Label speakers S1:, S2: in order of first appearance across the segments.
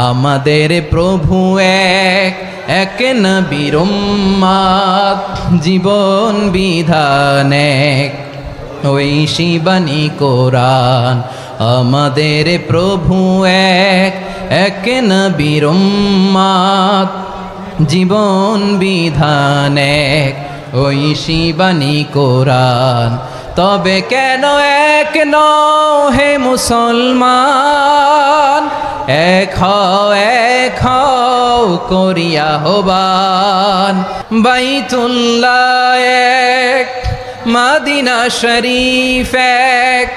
S1: আমাদের প্রভু এক, এক নবীর উম্মত, জীবন বিধান এক, ঐশী বাণী কোরআন। আমাদের প্রভু এক, এক নবীর উম্মত, জীবন বিধান এক, ঐশী বাণী কোরআন। তবে কেন এক নও হে মুসলমান, এক হও করিয়া আহ্বান। বাইতুল্লাহ এক, মদিনা শরীফ এক,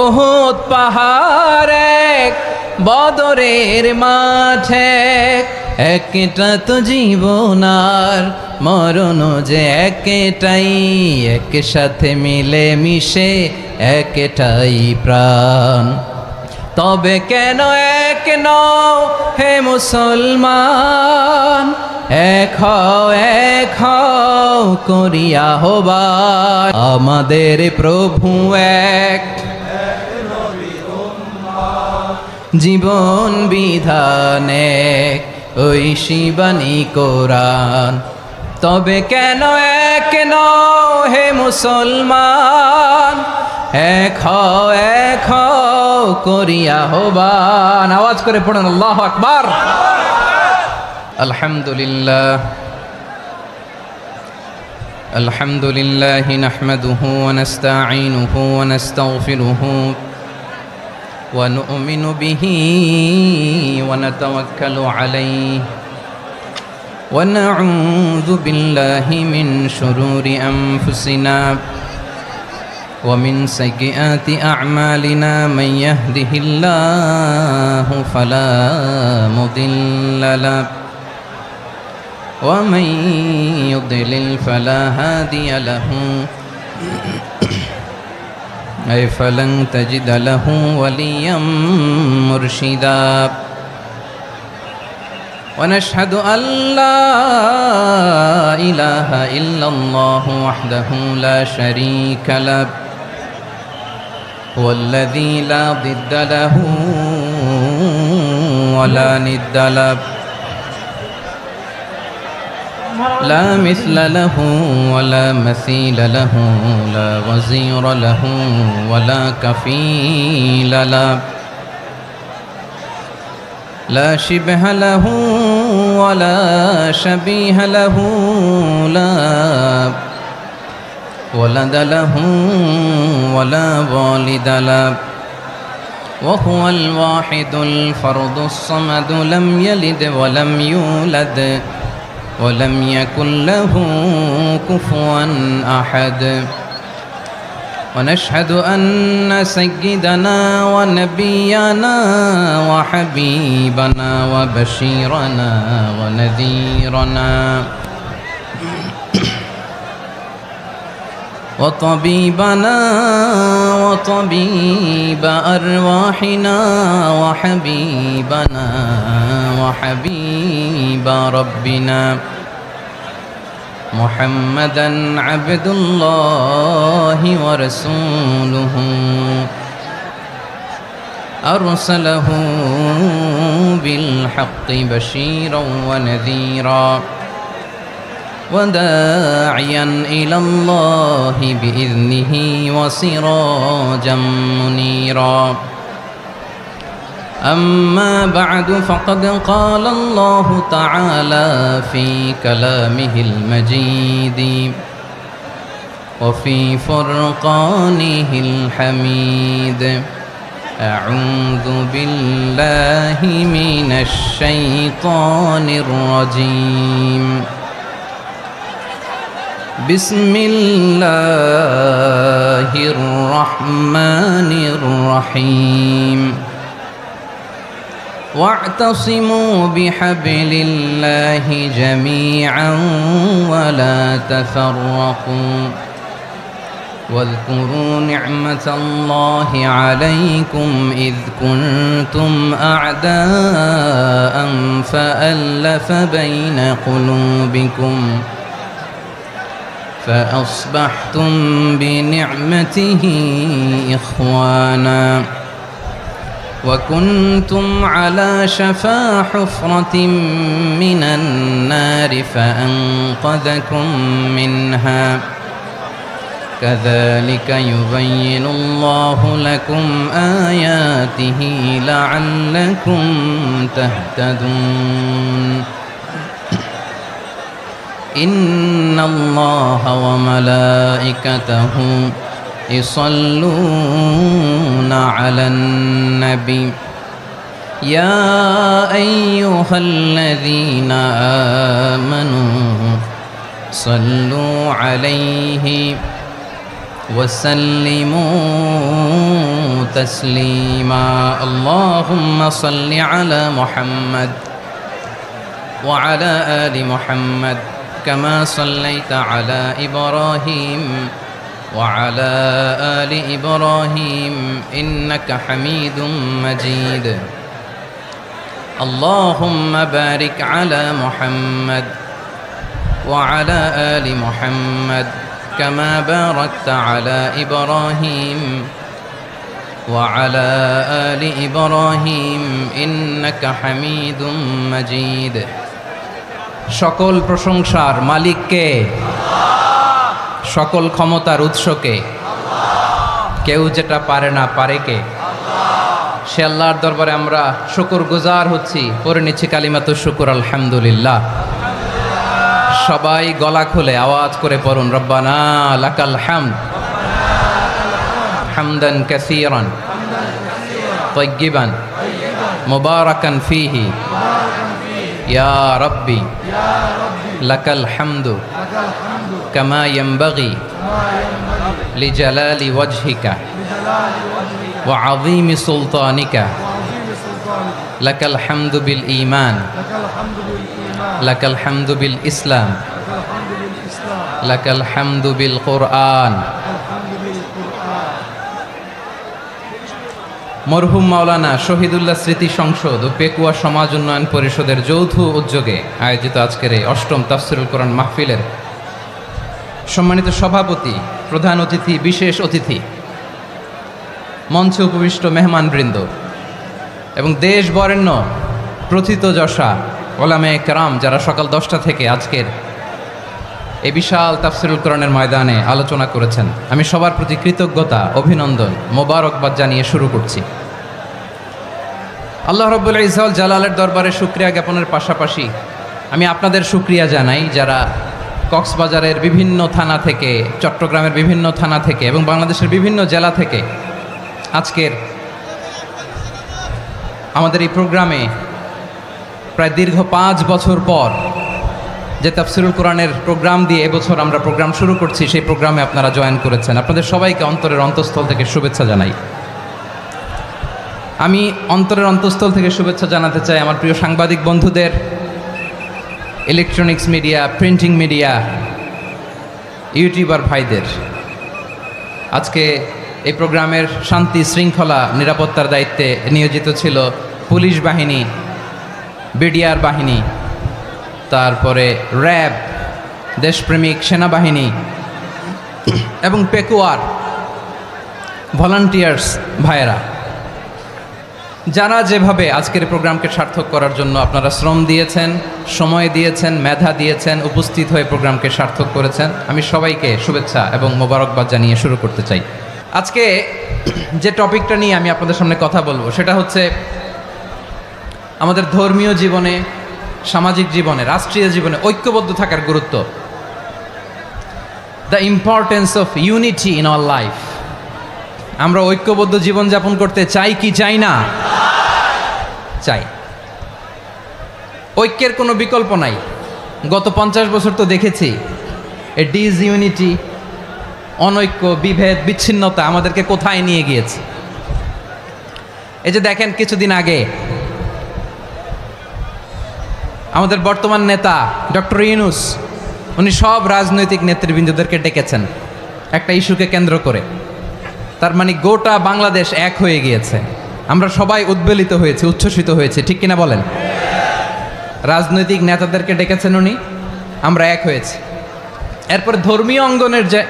S1: উহুদ পাহাড় এক, বদরের মাঠ এক। একটা তো জীবন আর মরণ যে একটাই, একসাথে মিলে মিশে একটাই প্রাণ। তবে কেন এক নও হে মুসলমান, এক হও করিয়া আহ্বান। আমাদের প্রভু এক, জীবন বিধান এক, ঐশী বাণী কোরআন। তবে কেন এক নও হে মুসলমান, এক হও করিয়া আহ্বান। আওয়াজ করে পড়ুন আল্লাহু আকবার। আলহামদুলিল্লাহ আলহামদুলিল্লাহি নাহমাদুহু ওয়া নাস্তাঈনুহু ওয়া নাস্তাগফিরুহু ওয়া নু'মিনু বিহি ওয়া নাতাওয়াক্কালু আলাইহি ওয়া নাউযু বিল্লাহি মিন শুরুরি আনফুসিনা ومن سيئات أعمالنا من يهده الله فلا مضل له ومن يضلل فلا هادي له أي فلن تجد له وليا مرشدا ونشهد أن لا إله إلا الله وحده لا شريك له والذي لا ضد له ولا ند له لا مثل له ولا مثيل له لا وزير له ولا كفيل له لا شبه له ولا شبيه له لا ولد له ولا والد له وهو الواحد الفرد الصمد لم يلد ولم يولد ولم يكن له كفوا أحد ونشهد أن سيدنا ونبينا وحبيبنا وبشيرنا ونذيرنا وطبيبنا وطبيب أرواحنا وحبيبنا وحبيب ربنا محمدا عبد الله ورسوله أرسله بالحق بشيرا ونذيرا وداعيا إلى الله بإذنه وسراجا منيرا أما بعد فقد قال الله تعالى في كلامه المجيد وفي فرقانه الحميد أعوذ بالله من الشيطان الرجيم بسم الله الرحمن الرحيم واعتصموا بحبل الله جميعا ولا تفرقوا واذكروا نعمة الله عليكم إذ كنتم أعداء فألف بين قلوبكم وكنتم على شفا حفرة من النار فأنقذكم منها كذلك يبين الله لكم آياته لعلكم تهتدون إن الله وملائكته يصلون على النبي يا أيها الذين آمنوا صلوا عليه وسلموا تسليما اللهم صل على محمد وعلى آل محمد كما صليت على إبراهيم وعلى آل إبراهيم إنك حميد مجيد اللهم بارك على محمد وعلى آل محمد كما باركت على إبراهيم وعلى آل إبراهيم إنك حميد مجيد সকল প্রশংসার মালিক কে? সকল ক্ষমতার উৎস কে? কেউ যেটা পারে না পারে কে? সে আল্লাহর দরবারে আমরা শুকরগুজার হচ্ছি, পড়ে নিচ্ছি কালিমাতু শুকর আলহামদুলিল্লাহ। সবাই গলা খুলে আওয়াজ করে পড়ুন, রব্বানা লাকাল হামদ হামদান কাসীরান তাইয়্যিবান মুবারাকান ফীহি ইয়া রাব্বি লাকাল হামদু কামা ইয়ানবাগি লিজালালি ওয়াজহিকা ওয়া আযীমি সুলতানিকা লাকাল হামদু বিল ঈমান লাকাল হামদু বিল ইসলাম লাকাল হামদু বিল কুরআন। মরহুম মাওলানা শহীদুল্লাহ স্মৃতি সংসদ ও পেকুয়া সমাজ উন্নয়ন পরিষদের যৌথ উদ্যোগে আয়োজিত আজকের এই অষ্টম তাফসিরুল কোরআন মাহফিলের সম্মানিত সভাপতি, প্রধান অতিথি, বিশেষ অতিথি, মঞ্চে উপবিষ্ট মেহমানবৃন্দ এবং দেশ বরেণ্য প্রথিতযশা ওলামায়ে কেরাম যারা সকাল 10টা থেকে আজকের এই বিশাল তাফসিরুল কোরআনের ময়দানে আলোচনা করেছেন, আমি সবার প্রতি কৃতজ্ঞতা, অভিনন্দন, মোবারকবাদ জানিয়ে শুরু করছি। আল্লাহ রাব্বুল ইজ্জত জালালের দরবারে শুকরিয়া জ্ঞাপনের পাশাপাশি আমি আপনাদের শুকরিয়া জানাই যারা কক্সবাজারের বিভিন্ন থানা থেকে, চট্টগ্রামের বিভিন্ন থানা থেকে এবং বাংলাদেশের বিভিন্ন জেলা থেকে আজকের আমাদের এই প্রোগ্রামে প্রায় দীর্ঘ 5 বছর পর যে তাফসিরুল কোরআনের প্রোগ্রাম দিয়ে এবছর আমরা প্রোগ্রাম শুরু করছি, সেই প্রোগ্রামে আপনারা জয়েন করেছেন। আপনাদের সবাইকে অন্তরের অন্তঃস্থল থেকে শুভেচ্ছা জানাই। আমি অন্তরের অন্তঃস্থল থেকে শুভেচ্ছা জানাতে চাই আমার প্রিয় সাংবাদিক বন্ধুদের, electronics media, printing media, YouTuber ভাইদের। আজকে এই প্রোগ্রামের শান্তি শৃঙ্খলা নিরাপত্তার দায়িত্বে নিয়োজিত ছিল পুলিশ বাহিনী, বিডিআর বাহিনী, তারপরে র্যাব, দেশপ্রেমিক সেনাবাহিনী এবং পেকুয়ার ভলান্টিয়ার্স ভাইয়েরা, যারা যেভাবে আজকের প্রোগ্রামকে সার্থক করার জন্য আপনারা শ্রম দিয়েছেন, সময় দিয়েছেন, মেধা দিয়েছেন, উপস্থিত হয়ে প্রোগ্রামকে সার্থক করেছেন, আমি সবাইকে শুভেচ্ছা এবং মোবারকবাদ জানিয়ে শুরু করতে চাই। আজকে যে টপিকটা নিয়ে আমি আপনাদের সামনে কথা বলবো সেটা হচ্ছে আমাদের ধর্মীয় জীবনে, সামাজিক জীবনে, রাষ্ট্রীয় জীবনে ঐক্যবদ্ধ থাকার গুরুত্ব। The importance of unity in our life. আমরা ঐক্যবদ্ধ জীবনযাপন করতে চাই কি চাই না? চাই। ঐক্যের কোনো বিকল্প নাই। গত 50 বছর তো দেখেছি এ ডিসইউনিটি, অনৈক্য, বিভেদ, বিচ্ছিন্নতা আমাদেরকে কোথায় নিয়ে গিয়েছে। এই যে দেখেন কিছুদিন আগে আমাদের বর্তমান নেতা ডক্টর ইউনূস, উনি সব রাজনৈতিক নেতৃবৃন্দদেরকে ডেকেছেন একটা ইস্যুকে কেন্দ্র করে। তার মানে গোটা বাংলাদেশ এক হয়ে গিয়েছে। আমরা সবাই উদ্বেলিত হয়েছে, উচ্ছ্বসিত হয়েছে, ঠিক কিনা বলেন? রাজনৈতিক নেতাদেরকে ডেকেছেন উনি, আমরা এক হয়েছি। এরপরে ধর্মীয় অঙ্গনের যে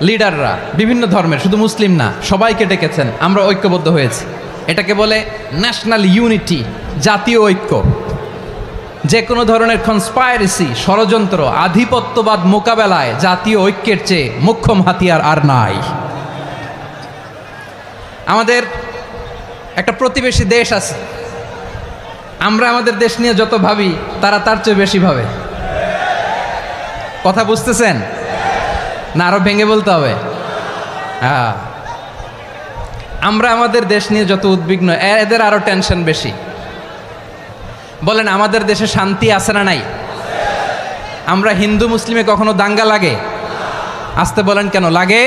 S1: লিডাররা, বিভিন্ন ধর্মের, শুধু মুসলিম না, সবাইকে ডেকেছেন, আমরা ঐক্যবদ্ধ হয়েছি। এটাকে বলে ন্যাশনাল ইউনিটি, জাতীয় ঐক্য। যে কোনো ধরনের কনস্পাইরেসি, ষড়যন্ত্র, আধিপত্যবাদ মোকাবেলায় জাতীয় ঐক্যের চেয়ে মোক্ষম হাতিয়ার আর নাই। আমাদের একটা প্রতিবেশী দেশ আছে, আমরা আমাদের দেশ নিয়ে যত ভাবি তারা তার চেয়ে বেশি ভাবে। কথা বুঝতেছেন না? আরো ভেঙে বলতে হবে। হ্যাঁ, আমরা আমাদের দেশ নিয়ে যত উদ্বিগ্ন, এদের আরো টেনশন বেশি। বলেন, আমাদের দেশে শান্তি আছে না নাই? আমরা হিন্দু মুসলিমে কখনো দাঙ্গা লাগে? আসতে বলেন, কেন লাগে?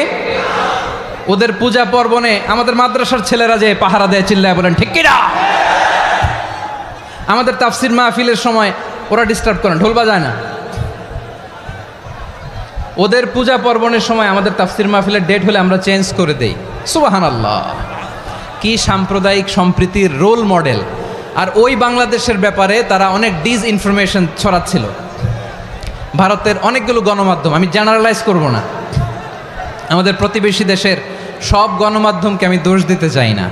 S1: ওদের পূজা পার্বণে আমাদের মাদ্রাসার ছেলেরা যে পাহারা দেয়, চিল্লায় বলেন ঠিক কিনা? আমাদের তাফসির মাহফিলের সময় ওরা ডিস্টার্ব করেন, ঢোল বাজায় না। ওদের পূজা পার্বণের সময় আমাদের তাফসির মাহফিলের ডেট হলে আমরা চেঞ্জ করে দেই। সুবহানাল্লাহ, কি সাম্প্রদায়িক সম্প্রীতির রোল মডেল। আর ওই বাংলাদেশের ব্যাপারে তারা অনেক ডিসইনফরমেশন ছড়াচ্ছিল। ভারতের অনেকগুলো গণমাধ্যম, আমি জেনারেলাইজ করব না, আমাদের প্রতিবেশী দেশের সব গণমাধ্যমকে আমি দোষ দিতে চাই না,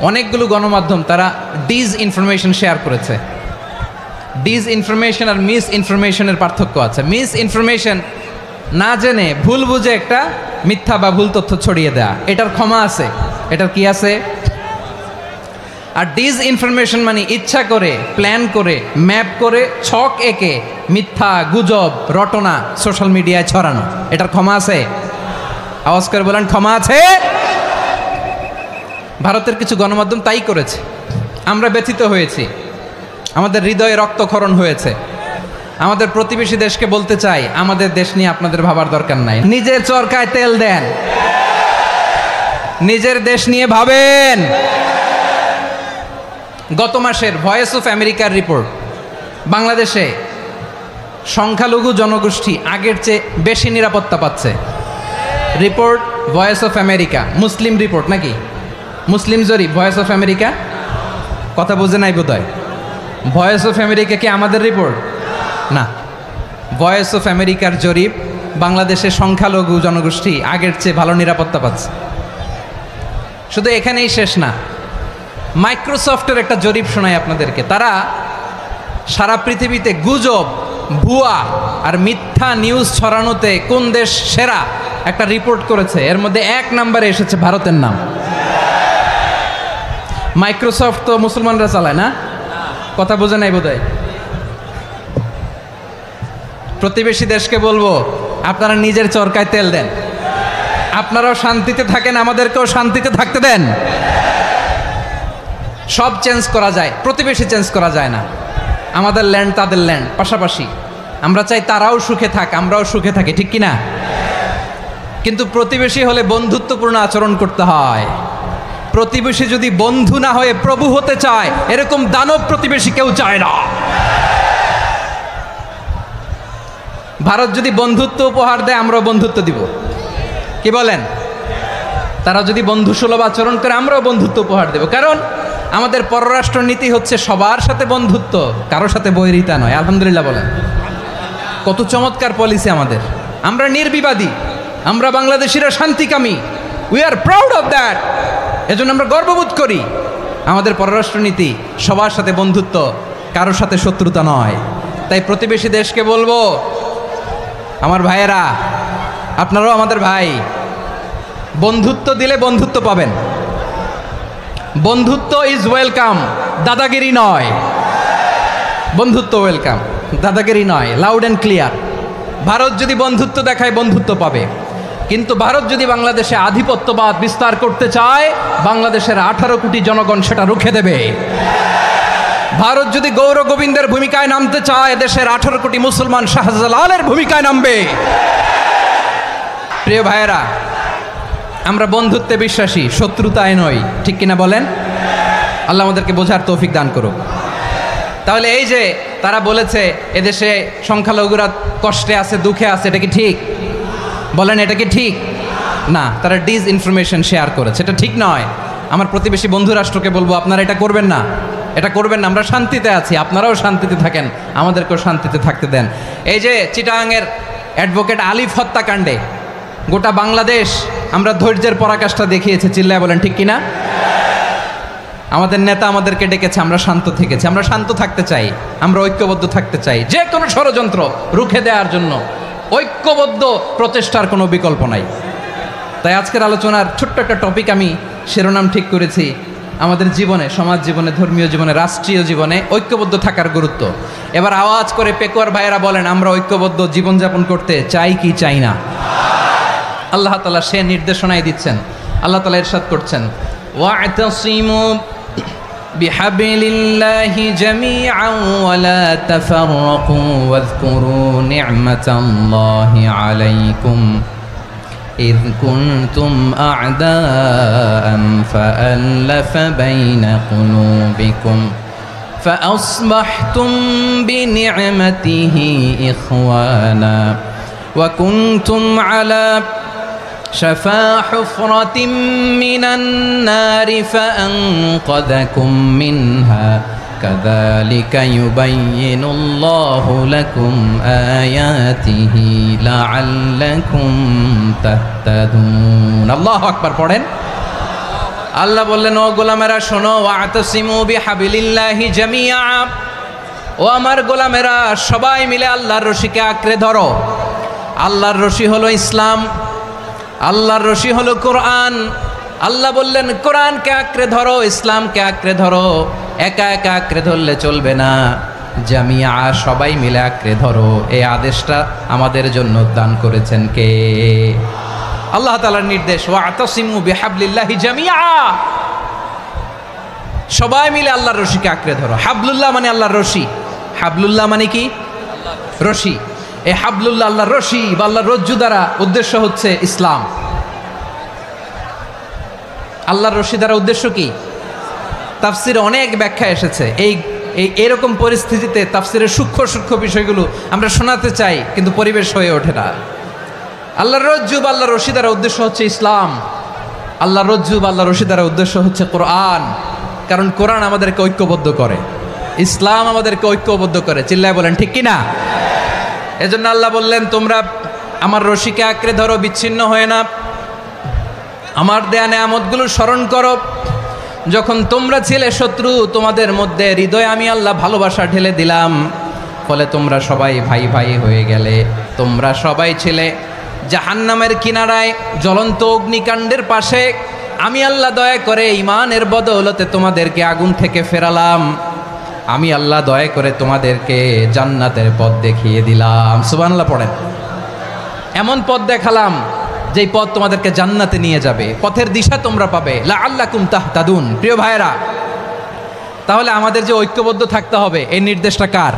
S1: অনেকগুলো গণমাধ্যম তারা ডিসইনফরমেশন শেয়ার করেছে। ডিসইনফরমেশন আর মিস ইনফরমেশনের পার্থক্য আছে। মিস ইনফরমেশন না জেনে ভুল বুঝে একটা মিথ্যা বা ভুল তথ্য ছড়িয়ে দেয়া, এটার ক্ষমা আছে, এটার কি আছে? আর ডিসইনফরমেশন মানে ইচ্ছা করে, প্ল্যান করে, ম্যাপ করে, ছক এঁকে মিথ্যা, গুজব, রটনা সোশ্যাল মিডিয়ায় ছড়ানো, এটার ক্ষমা আছে? আওয়াজ করে বলেন, ক্ষমা আছে? ভারতের কিছু গণমাধ্যম তাই করেছে, আমরা ব্যথিত হয়েছি, আমাদের হৃদয়ে রক্তক্ষরণ হয়েছে। আমাদের প্রতিবেশী দেশকে বলতে চাই, আমাদের দেশ নিয়ে আপনাদের ভাবার দরকার নাই, নিজের চরকায় তেল দেন, নিজের দেশ নিয়ে ভাবেন। গত মাসের ভয়েস অফ আমেরিকার রিপোর্ট, বাংলাদেশে সংখ্যালঘু জনগোষ্ঠী আগের চেয়ে বেশি নিরাপত্তা পাচ্ছে। Report voice of America, Muslim report নাকি? মুসলিম জরিপ, ভয়েস অফ আমেরিকা। কথা বুঝে নাই বোধহয়। ভয়েস অফ আমেরিকা কি আমাদের রিপোর্ট? না, ভয়েস অফ আমেরিকার জরিপ, বাংলাদেশের সংখ্যালঘু জনগোষ্ঠী আগের চেয়ে ভালো নিরাপত্তা পাচ্ছে। শুধু এখানেই শেষ না, মাইক্রোসফটের একটা জরিপ শোনায় আপনাদেরকে। তারা সারা পৃথিবীতে গুজব, ভুয়া আর মিথ্যা নিউজ ছড়ানোতে কোন দেশ সেরা একটা রিপোর্ট করেছে, এর মধ্যে 1 নম্বরে এসেছে ভারতের নাম। মাইক্রোসফট তো মুসলমানরা চালায় না? কথা বোঝে নাই বোধহয়। প্রতিবেশী দেশকে বলবো, আপনারা নিজের চরকায় তেল দেন, আপনারাও শান্তিতে থাকেন, আমাদেরকেও শান্তিতে থাকতে দেন। সব চেঞ্জ করা যায়, প্রতিবেশী চেঞ্জ করা যায় না। আমাদের ল্যান্ড তাদের ল্যান্ড, পাশাপাশি। আমরা চাই তারাও সুখে থাক, আমরাও সুখে থাকি, ঠিক কিনা? কিন্তু প্রতিবেশী হলে বন্ধুত্বপূর্ণ আচরণ করতে হয়। প্রতিবেশী যদি বন্ধু না হয়ে প্রভু হতে চায়, এরকম দানব প্রতিবেশী কেউ চায় না। ভারত যদি বন্ধুত্ব উপহার দেয়, আমরাও বন্ধুত্ব দিব, কি বলেন? তারা যদি বন্ধুসুলভ আচরণ করে, আমরাও বন্ধুত্ব উপহার দেব। কারণ আমাদের পররাষ্ট্র নীতি হচ্ছে সবার সাথে বন্ধুত্ব, কারোর সাথে বৈরিতা নয়। আলহামদুলিল্লাহ বলেন, কত চমৎকার পলিসি আমাদের। আমরা নির্বিবাদী, আমরা বাংলাদেশিরা শান্তিকামী, we are proud of that. এজন্য আমরা গর্ববোধ করি। আমাদের পররাষ্ট্র নীতি সবার সাথে বন্ধুত্ব, কারোর সাথে শত্রুতা নয়। তাই প্রতিবেশী দেশকে বলবো, আমার ভাইয়েরা, আপনারাও আমাদের ভাই, বন্ধুত্ব দিলে বন্ধুত্ব পাবেন। বন্ধুত্ব ইজ ওয়েলকাম, দাদাগিরি নয়। বন্ধুত্ব ওয়েলকাম, দাদাগিরি নয়, লাউড অ্যান্ড ক্লিয়ার। ভারত যদি বন্ধুত্ব দেখায়, বন্ধুত্ব পাবে। কিন্তু ভারত যদি বাংলাদেশে আধিপত্যবাদ বিস্তার করতে চায়, বাংলাদেশের 18 কোটি জনগণ সেটা রুখে দেবে। ভারত যদি গৌর গোবিন্দের ভূমিকায় নামতে চায়, দেশের 18 কোটি মুসলমান শাহজালালের ভূমিকায় নামবে। প্রিয় ভাইয়েরা, আমরা বন্ধুত্বে বিশ্বাসী, শত্রুতায় নই, ঠিক কিনা বলেন? আল্লাহ আমাদেরকে বোঝার তৌফিক দান করুক। তাহলে এই যে তারা বলেছে এদেশে সংখ্যালঘুরা কষ্টে আছে, দুঃখে আছে, এটা কি ঠিক? বলেন, এটা কি ঠিক? না, তারা ডিসইনফরমেশন শেয়ার করেছে, এটা ঠিক নয়। আমার প্রতিবেশী বন্ধু রাষ্ট্রকে বলবো, আপনারা এটা করবেন না, এটা করবেন না। আমরা শান্তিতে আছি, আপনারাও শান্তিতে থাকেন, আমাদেরকেও শান্তিতে থাকতে দেন। এই যে চিটাগাংয়ের অ্যাডভোকেট আলিফ হত্যাকাণ্ডে গোটা বাংলাদেশ আমরা ধৈর্যের পরাকাষ্ঠা দেখিয়েছে, চিল্লায় বলেন ঠিক কিনা? আমাদের নেতা আমাদেরকে ডেকেছে, আমরা শান্ত থেকেছি। আমরা শান্ত থাকতে চাই, আমরা ঐক্যবদ্ধ থাকতে চাই। যে কোনো ষড়যন্ত্র রুখে দেওয়ার জন্য ঐক্যবদ্ধ প্রচেষ্টার কোনো বিকল্প নাই। তাই আজকের আলোচনার ছোট্ট একটা টপিক আমি শিরোনাম ঠিক করেছি, আমাদের জীবনে, সমাজ জীবনে, ধর্মীয় জীবনে, রাষ্ট্রীয় জীবনে ঐক্যবদ্ধ থাকার গুরুত্ব। এবার আওয়াজ করে পেকুয়ার ভাইয়েরা বলেন, আমরা ঐক্যবদ্ধ জীবনযাপন করতে চাই কি চাই না? আল্লাহ তাআলা সে নির্দেশনাই দিচ্ছেন। আল্লাহ তাআলা ইরশাদ করছেন, ওয়া'তাসিমু বিহাবলিল্লাহি জামিআন ওয়া লা তাফাররাকু ওয়াযকুরু নি'মাতাল্লাহি আলাইকুম إذ كنتم أعداء فألف بين قلوبكم فأصبحتم بنعمته إخوانا وكنتم على شفا حفرة من النار فأنقذكم منها كذلك يبين الله لكم آياته لعلكم تهتدون الله أكبر পড়েন। আল্লাহ বললেন, ও গোলামেরা শোনো, ওয়া'তাসিমু বিহাবলিল্লাহি জামিআ, ও আমার গোলামেরা সবাই মিলে আল্লাহর রশিকে আঁকড়ে ধরো। আল্লাহর রশি হলো ইসলাম, আল্লাহর রশি হলো কোরআন। আল্লাহ বললেন, কোরআনকে আঁকড়ে ধরো, ইসলামকে আঁকড়ে ধরো। একা একা আঁকড়ে ধরলে চলবে না, জামিয়া, সবাই মিলে আঁকড়ে ধরো। এই আদেশটা আমাদের জন্য দান করেছেন কে? আল্লাহ তাআলার নির্দেশ, ওয়া'তাসিমু বিহাবলিল্লাহি জামিআ, সবাই মিলে আল্লাহর রশিকে আঁকড়ে ধরো। হাবলুল্লাহ মানে আল্লাহর রশি। হাবলুল্লাহ মানে কি? রশি। এই হাবলুল্লাহ আল্লাহর রশি বা আল্লাহর রজ্জু দ্বারা উদ্দেশ্য হচ্ছে ইসলাম। আল্লাহর রশি দ্বারা উদ্দেশ্য কি? তাফসিরে অনেক ব্যাখ্যা এসেছে। এরকম পরিস্থিতিতে তাফসিরের সূক্ষ্ম সূক্ষ্ম বিষয়গুলো আমরা শোনাতে চাই, কিন্তু পরিবেশ হয়ে ওঠে না। আল্লাহর রজ্জু বা আল্লাহর রশি দ্বারা উদ্দেশ্য হচ্ছে ইসলাম। আল্লাহর রজ্জু বা আল্লাহর রশি দ্বারা উদ্দেশ্য হচ্ছে কোরআন, কারণ কোরআন আমাদেরকে ঐক্যবদ্ধ করে, ইসলাম আমাদেরকে ঐক্যবদ্ধ করে। চিল্লায় বলেন ঠিক কিনা? এজন্য আল্লাহ বললেন, তোমরা আমার রশিকে আঁকড়ে ধরো, বিচ্ছিন্ন হয়ে না। আমার দেয়া নেয়ামতগুলো স্মরণ করো। যখন তোমরা ছিলে শত্রু, তোমাদের মধ্যে হৃদয়ে আমি আল্লাহ ভালোবাসা ঢেলে দিলাম, ফলে তোমরা সবাই ভাই ভাই হয়ে গেলে। তোমরা সবাই ছিলে জাহান্নামের কিনারায়, জ্বলন্ত অগ্নিকাণ্ডের পাশে। আমি আল্লাহ দয়া করে ঈমানের বদৌলতে তোমাদেরকে আগুন থেকে ফেরালাম। আমি আল্লাহ দয়া করে তোমাদেরকে জান্নাতের পথ দেখিয়ে দিলাম। সুবহানাল্লাহ পড়েন। এমন পথ দেখালাম যেই পথ তোমাদেরকে জান্নাতে নিয়ে যাবে, পথের দিশা তোমরা পাবে। লাআল্লাকুম তাহতাদুন। প্রিয় ভাইয়েরা, তাহলে আমাদের যে ঐক্যবদ্ধ থাকতে হবে, এই নির্দেশটা কার?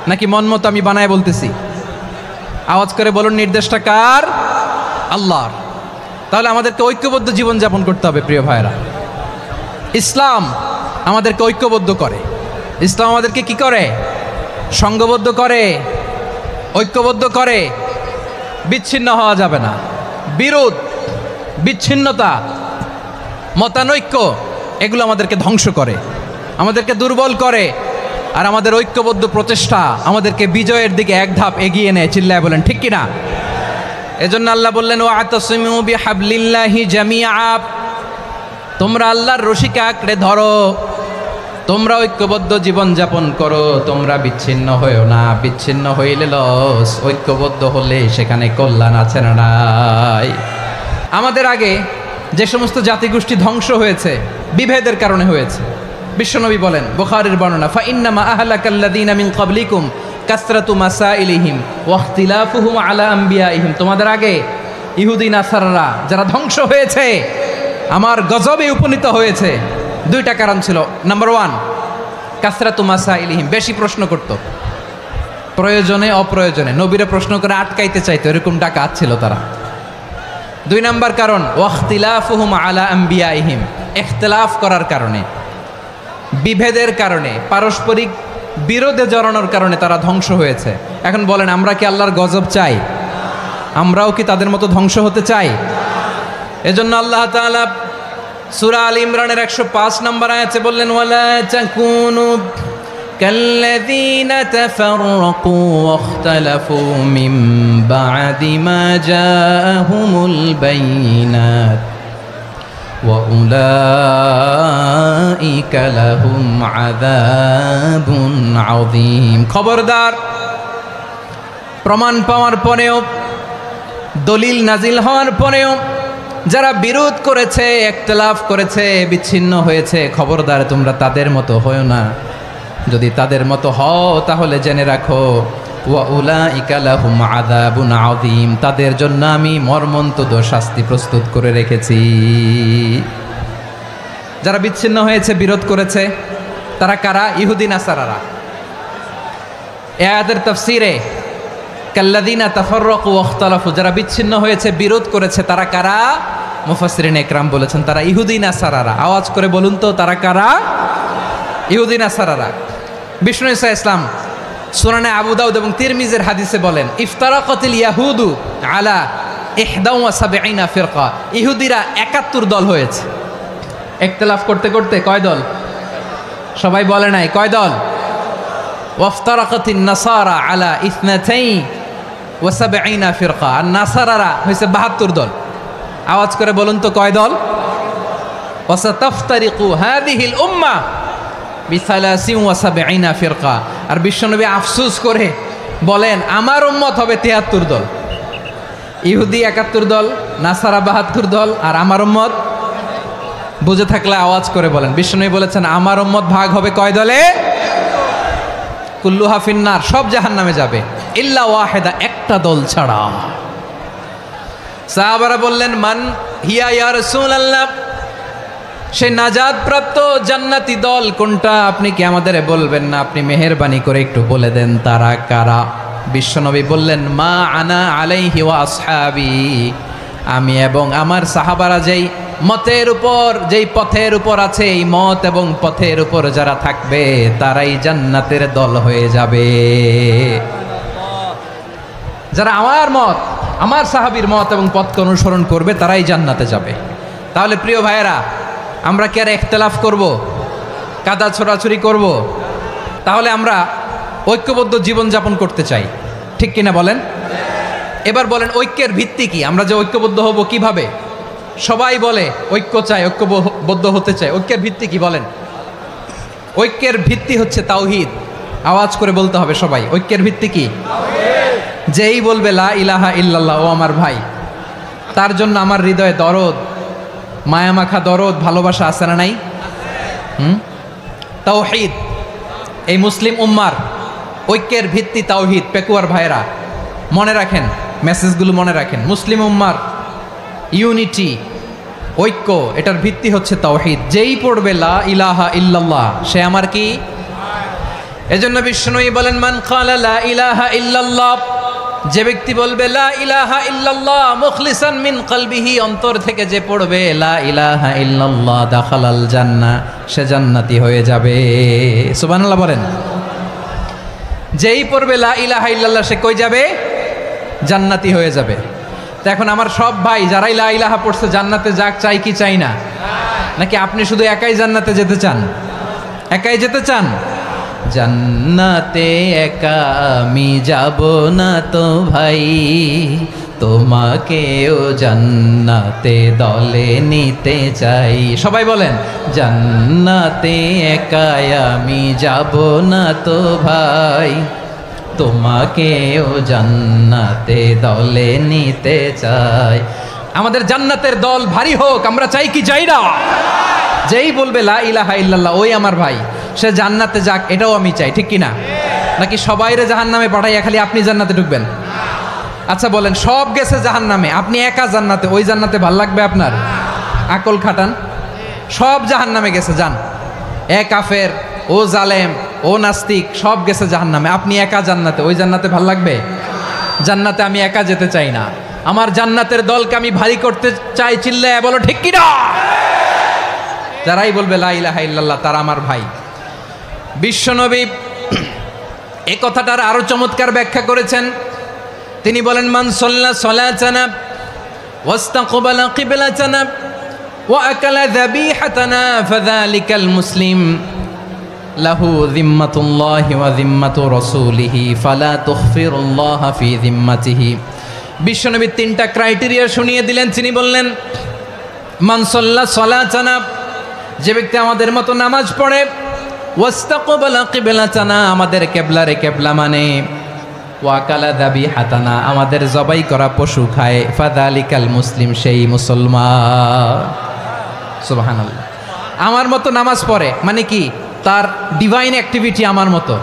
S1: নাকি মন মতো আমি বানায় বলতেছি? আওয়াজ করে বলুন, নির্দেশটা কার? আল্লাহর। তাহলে আমাদেরকে ঐক্যবদ্ধ জীবনযাপন করতে হবে। প্রিয় ভাইয়েরা, ইসলাম আমাদেরকে ঐক্যবদ্ধ করে। ইসলাম আমাদেরকে কি করে? সংঘবদ্ধ করে, ঐক্যবদ্ধ করে। বিচ্ছিন্ন হওয়া যাবে না। বিরোধ, বিচ্ছিন্নতা, মতানৈক্য, এগুলো আমাদেরকে ধ্বংস করে, আমাদেরকে দুর্বল করে। আর আমাদের ঐক্যবদ্ধ প্রচেষ্টা আমাদেরকে বিজয়ের দিকে এক ধাপ এগিয়ে নেয়। চিল্লায় বলেন ঠিক কিনা? এজন্য আল্লাহ বললেন, ওয়া'তাসিমু বিহাবলিল্লাহি জামিআ, তোমরা আল্লাহর রশিকে আঁকড়ে ধরো, তোমরা ঐক্যবদ্ধ জীবনযাপন করো, তোমরা বিচ্ছিন্ন হয়েও না। বিচ্ছিন্ন হইলে লস, ঐক্যবদ্ধ হলে সেখানে কল্যাণ আছে না নাই? আমাদের আগে যে সমস্ত জাতিগোষ্ঠী ধ্বংস হয়েছে, বিভেদের কারণে হয়েছে। বিশ্বনবী বলেন, বুখারীর বর্ণনা, ফাইন্নামা আহলাকাল্লাযীনা মিন ক্বাবলিকুম কাসরাতু মাসাইলিহিম ওয়া ইখতিলাফুহুম আলা আমবিয়াইহিম। তোমাদের আগে ইহুদি নাসারারা যারা ধ্বংস হয়েছে, আমার গজবে উপনীত হয়েছে, দুইটা কারণ ছিল। নাম্বার 1, কাসরাতু মাসাইলিহিম, বেশি প্রশ্ন করত, প্রয়োজনে অপ্রয়োজনে নবীরে প্রশ্ন করে আটকাইতে চাইতো, এরকম ডাকাত ছিল তারা। 2 নাম্বার কারণ, ওয়া ইখতিলাফুহুম আলা আমবিয়াইহিম, ইখতিলাফ করার কারণে, বিভেদের কারণে, পারস্পরিক বিরোধে জড়ানোর কারণে তারা ধ্বংস হয়েছে। এখন বলেন, আমরা কি আল্লাহর গজব চাই? আমরাও কি তাদের মতো ধ্বংস হতে চাই? এজন্য আল্লাহ তাআলা সূরা আল ইমরানের 105 নম্বর আয়াতে বললেন, ওয়ালা তাকুনু কাল্লাযীনা তাফাররাকু ওয়াখতালাফু মিন বা'দি মা জাআহুমুল বাইয়িনাত ওয়া উলাইকা উলাইকা লাহুম আযাবুন আযীম। খবরদার, প্রমাণ পাওয়ার পরেও, দলিল নাজিল হওয়ার পরেও যারা বিরোধ করেছে, ইখতিলাফ করেছে, বিচ্ছিন্ন হয়েছে, খবরদার তোমরা তাদের মতো হয়ো না। যদি তাদের মতো হও তাহলে জেনে রাখো ওয়া উলাইকা লাহুম আযাবুন আযীম, তাদের জন্য আমি মর্মন্তুদ শাস্তি প্রস্তুত করে রেখেছি। যারা বিচ্ছিন্ন হয়েছে, বিরোধ করেছে, তারা কারা? ইহুদি নাসারারা। এই আয়াতের তাফসীরে কাল্লাযীনা তাফাররাকু ওয়াখতালাফু, যারা বিচ্ছিন্ন হয়েছে, বিরোধ করেছে, তারা কারা? মুফাসসিরিন ইকরাম বলেছেন তারা ইহুদি নাসারারা। আওয়াজ করে বলুন তো, তারা কারা? ইহুদি নাসারারা। বিষ্ণু ঈসা ইসলাম সুনানে আবু দাউদ এবং তিরমিজির হাদিসে বলেন, ইফতারাকাতিল ইয়াহুদু আলা 71 ফিরকা, ইহুদিরা 71 দল হয়েছে। ইখতিলাফ করতে করতে কয় দল? সবাই বলে নাই, কয় দল? ওয়াফতারাকাতিন নাসারা আলা 72 ফিরকা, আর নাসারারা হয়েছে 72 দল। আওয়াজ করে বলুন তো, কয় দল? ওয়াসাতাফতারিকু হাদিহিল উম্মাহ বি73 ফিরকা। আর বিশ্বনবী আফসোস করে বলেন, আমার উম্মত হবে 73 দল। ইহুদি 71 দল, নাসারা 72 দল, আর আমার উম্মত, বুঝে থাকলে আওয়াজ করে বলেন। বিশ্বনবী বলেছেন আমার উম্মত ভাগ হবে কয় দলে? কুল্লুহা ফিন্নার, সব জাহান্নামে যাবে, ইল্লা ওয়াহিদা, একটা দল ছাড়া। সাহাবারা বললেন, মান হিয়া ইয়া রাসূলুল্লাহ, সে নাজাত প্রাপ্ত জান্নাতি দল কোনটা? আপনি কি আমাদের বলবেন না? আপনি মেহেরবানি করে একটু বলে দেন তারা কারা। বিশ্বনবী বললেন, মা আনা আলাইহি ওয়া আসহাবি, আমি এবং আমার সাহাবারা যেই মতের উপর, যেই পথের উপর আছে, এই মত এবং পথের উপর যারা থাকবে তারাই জান্নাতের দল হয়ে যাবে। যারা আমার মত, আমার সাহাবীর মত এবং পথকে অনুসরণ করবে তারাই জান্নাতে যাবে। তাহলে প্রিয় ভাইয়েরা, আমরা কি আর ইখতিলাফ করব, কাদা ছোড়াছুরি করব? তাহলে আমরা ঐক্যবদ্ধ জীবনযাপন করতে চাই, ঠিক কিনা বলেন? এবার বলেন, ঐক্যের ভিত্তি কি? আমরা যে ঐক্যবদ্ধ হব কিভাবে? সবাই বলে ঐক্য চাই, ঐক্যবদ্ধ হতে চাই। ঐক্যের ভিত্তি কি বলেন? ঐক্যের ভিত্তি হচ্ছে তাওহীদ। আওয়াজ করে বলতে হবে সবাই, ঐক্যের ভিত্তি কি? যেই বলবে লা ইলাহা ইল্লাল্লাহ, ও আমার ভাই, তার জন্য আমার হৃদয়ে দরদ, মায়ামাখা দরদ, ভালোবাসা আছে না নাই? তাওহীদ, এই মুসলিম উম্মার ঐক্যের ভিত্তি তাওহীদ। পেকুয়ার ভাইরা মনে রাখেন, মেসেজগুলো মনে রাখেন। মুসলিম উম্মার ইউনিটি, ঐক্য, এটার ভিত্তি হচ্ছে তাওহীদ। যেই পড়বে লা ইলাহা ইল্লাল্লাহ, সে আমার কি? এজন্য বিষ্ণুই বলেন, মান ক্বালা লা ইলাহা ইল্লাল্লাহ, যে ব্যক্তি বলবে লা ইলাহা ইল্লাল্লাহ মুখলিসান মিন কলবিহি, অন্তর থেকে যে পড়বে লা ইলাহা ইল্লাল্লাহ, দাখালাল জান্নাহ, সে জান্নাতি হয়ে যাবে। সুবহানাল্লাহ বলেন। যেই পড়বে লা ইলাহা ইল্লাল্লাহ, সে কই যাবে? জান্নাতি হয়ে যাবে। তো এখন আমার সব ভাই যারাই লা ইলাহা পড়ছে জান্নাতে যাক, চাই কি চাই না? নাকি আপনি শুধু একাই জান্নাতে যেতে চান? একাই যেতে চান? জান্নাতে একা আমি যাব না তো ভাই, তোমাকেও জান্নাতে দলে নিতে চাই। সবাই বলেন, জান্নাতে একা আমি যাব না তো ভাই, তোমাকেও জান্নাতে দলে নিতে চাই। আমাদের জান্নাতের দল ভারী হোক, আমরা চাই কি চাই না? যেই বলবে লা ইলাহা ইল্লাল্লাহ, ওই আমার ভাই, সে জান্নাতে যাক, এটাও আমি চাই, ঠিক কিনা? নাকি সবাইরে জাহান্নামে পাঠাইয়া খালি আপনি জান্নাতে ঢুকবেন? আচ্ছা বলেন, সব গেছে জাহান্নামে, আপনি একা জান্নাতে, ওই জান্নাতে ভাল লাগবে আপনার? আকল খাটান। সব জাহান্নামে গেছে, যান। এ কাফের, ও জালেম, ও নাস্তিক, সব গেছে জাহান্নামে, আপনি একা জান্নাতে, ওই জান্নাতে ভাল লাগবে? জান্নাতে আমি একা যেতে চাই না, আমার জান্নাতের দলকে আমি ভারী করতে চাই। চিল্লায় বলো ঠিক কিনা? যারাই বলবে লা ইলাহা ইল্লাল্লাহ তারা আমার ভাই। বিশ্বনবী এই কথাটার আরো চমৎকার ব্যাখ্যা করেছেন। তিনি বলেন, মান সাল্লা সালাতানা ওয়াস্তাকবালা কিবলাতানা ওয়া আকালা যাবিহাতানা ফাযালিকাল মুসলিম লাহু যিম্মাতুল্লাহি ওয়া যিম্মাতু রাসূলিহি ফালা তুখফিরুল্লাহা ফি যিম্মাতিহি। বিশ্বনবী তিনটা ক্রাইটেরিয়া শুনিয়ে দিলেন। তিনি বললেন, মান সাল্লা সালাতানা, যে ব্যক্তি আমাদের মতো নামাজ পড়ে, ওয়াস্তাকবালা কিবলাতানা, আমাদের কিবলারে কিবলা মানে, ওয়াকালা যাবিহাতানা, আমাদের জবাই করা পশু খায়, ফাযালিকাল মুসলিম, সেই মুসলমান। সুবহানাল্লাহ। আমার মতো নামাজ পড়ে মানে কি? তার ডিভাইন অ্যাক্টিভিটি আমার মতো,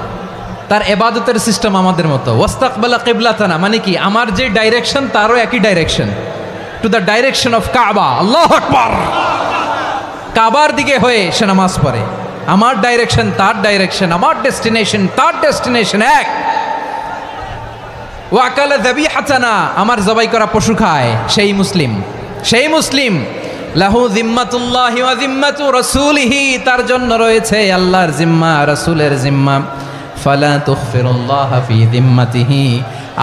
S1: তার ইবাদতের সিস্টেম আমাদের মতো। ওয়াস্তাকবালা কিবলাতানা মানে কি? আমার যে ডাইরেকশন তারও একই direction, to the direction of কাবা। আল্লাহু আকবার। কাবার দিকে হয়ে সে নামাজ পড়ে। আমার ডাইরেকশন তার ডাইরেকশন, আমার ডেস্টিনেশন তার ডেস্টিনেশন এক। ওয়াকালা যাবিহাতানা, আমার জবাই করা পশু খায়, সেই মুসলিম, সেই মুসলিম। লাহু জিম্মাতুল্লাহি ওয়া জিম্মাতু রাসূলিহি, তার জন্য রয়েছে আল্লাহর জিম্মা, রাসূলের জিম্মা। ফালা তুগফিরুল্লাহ ফি জিম্মাতিহি,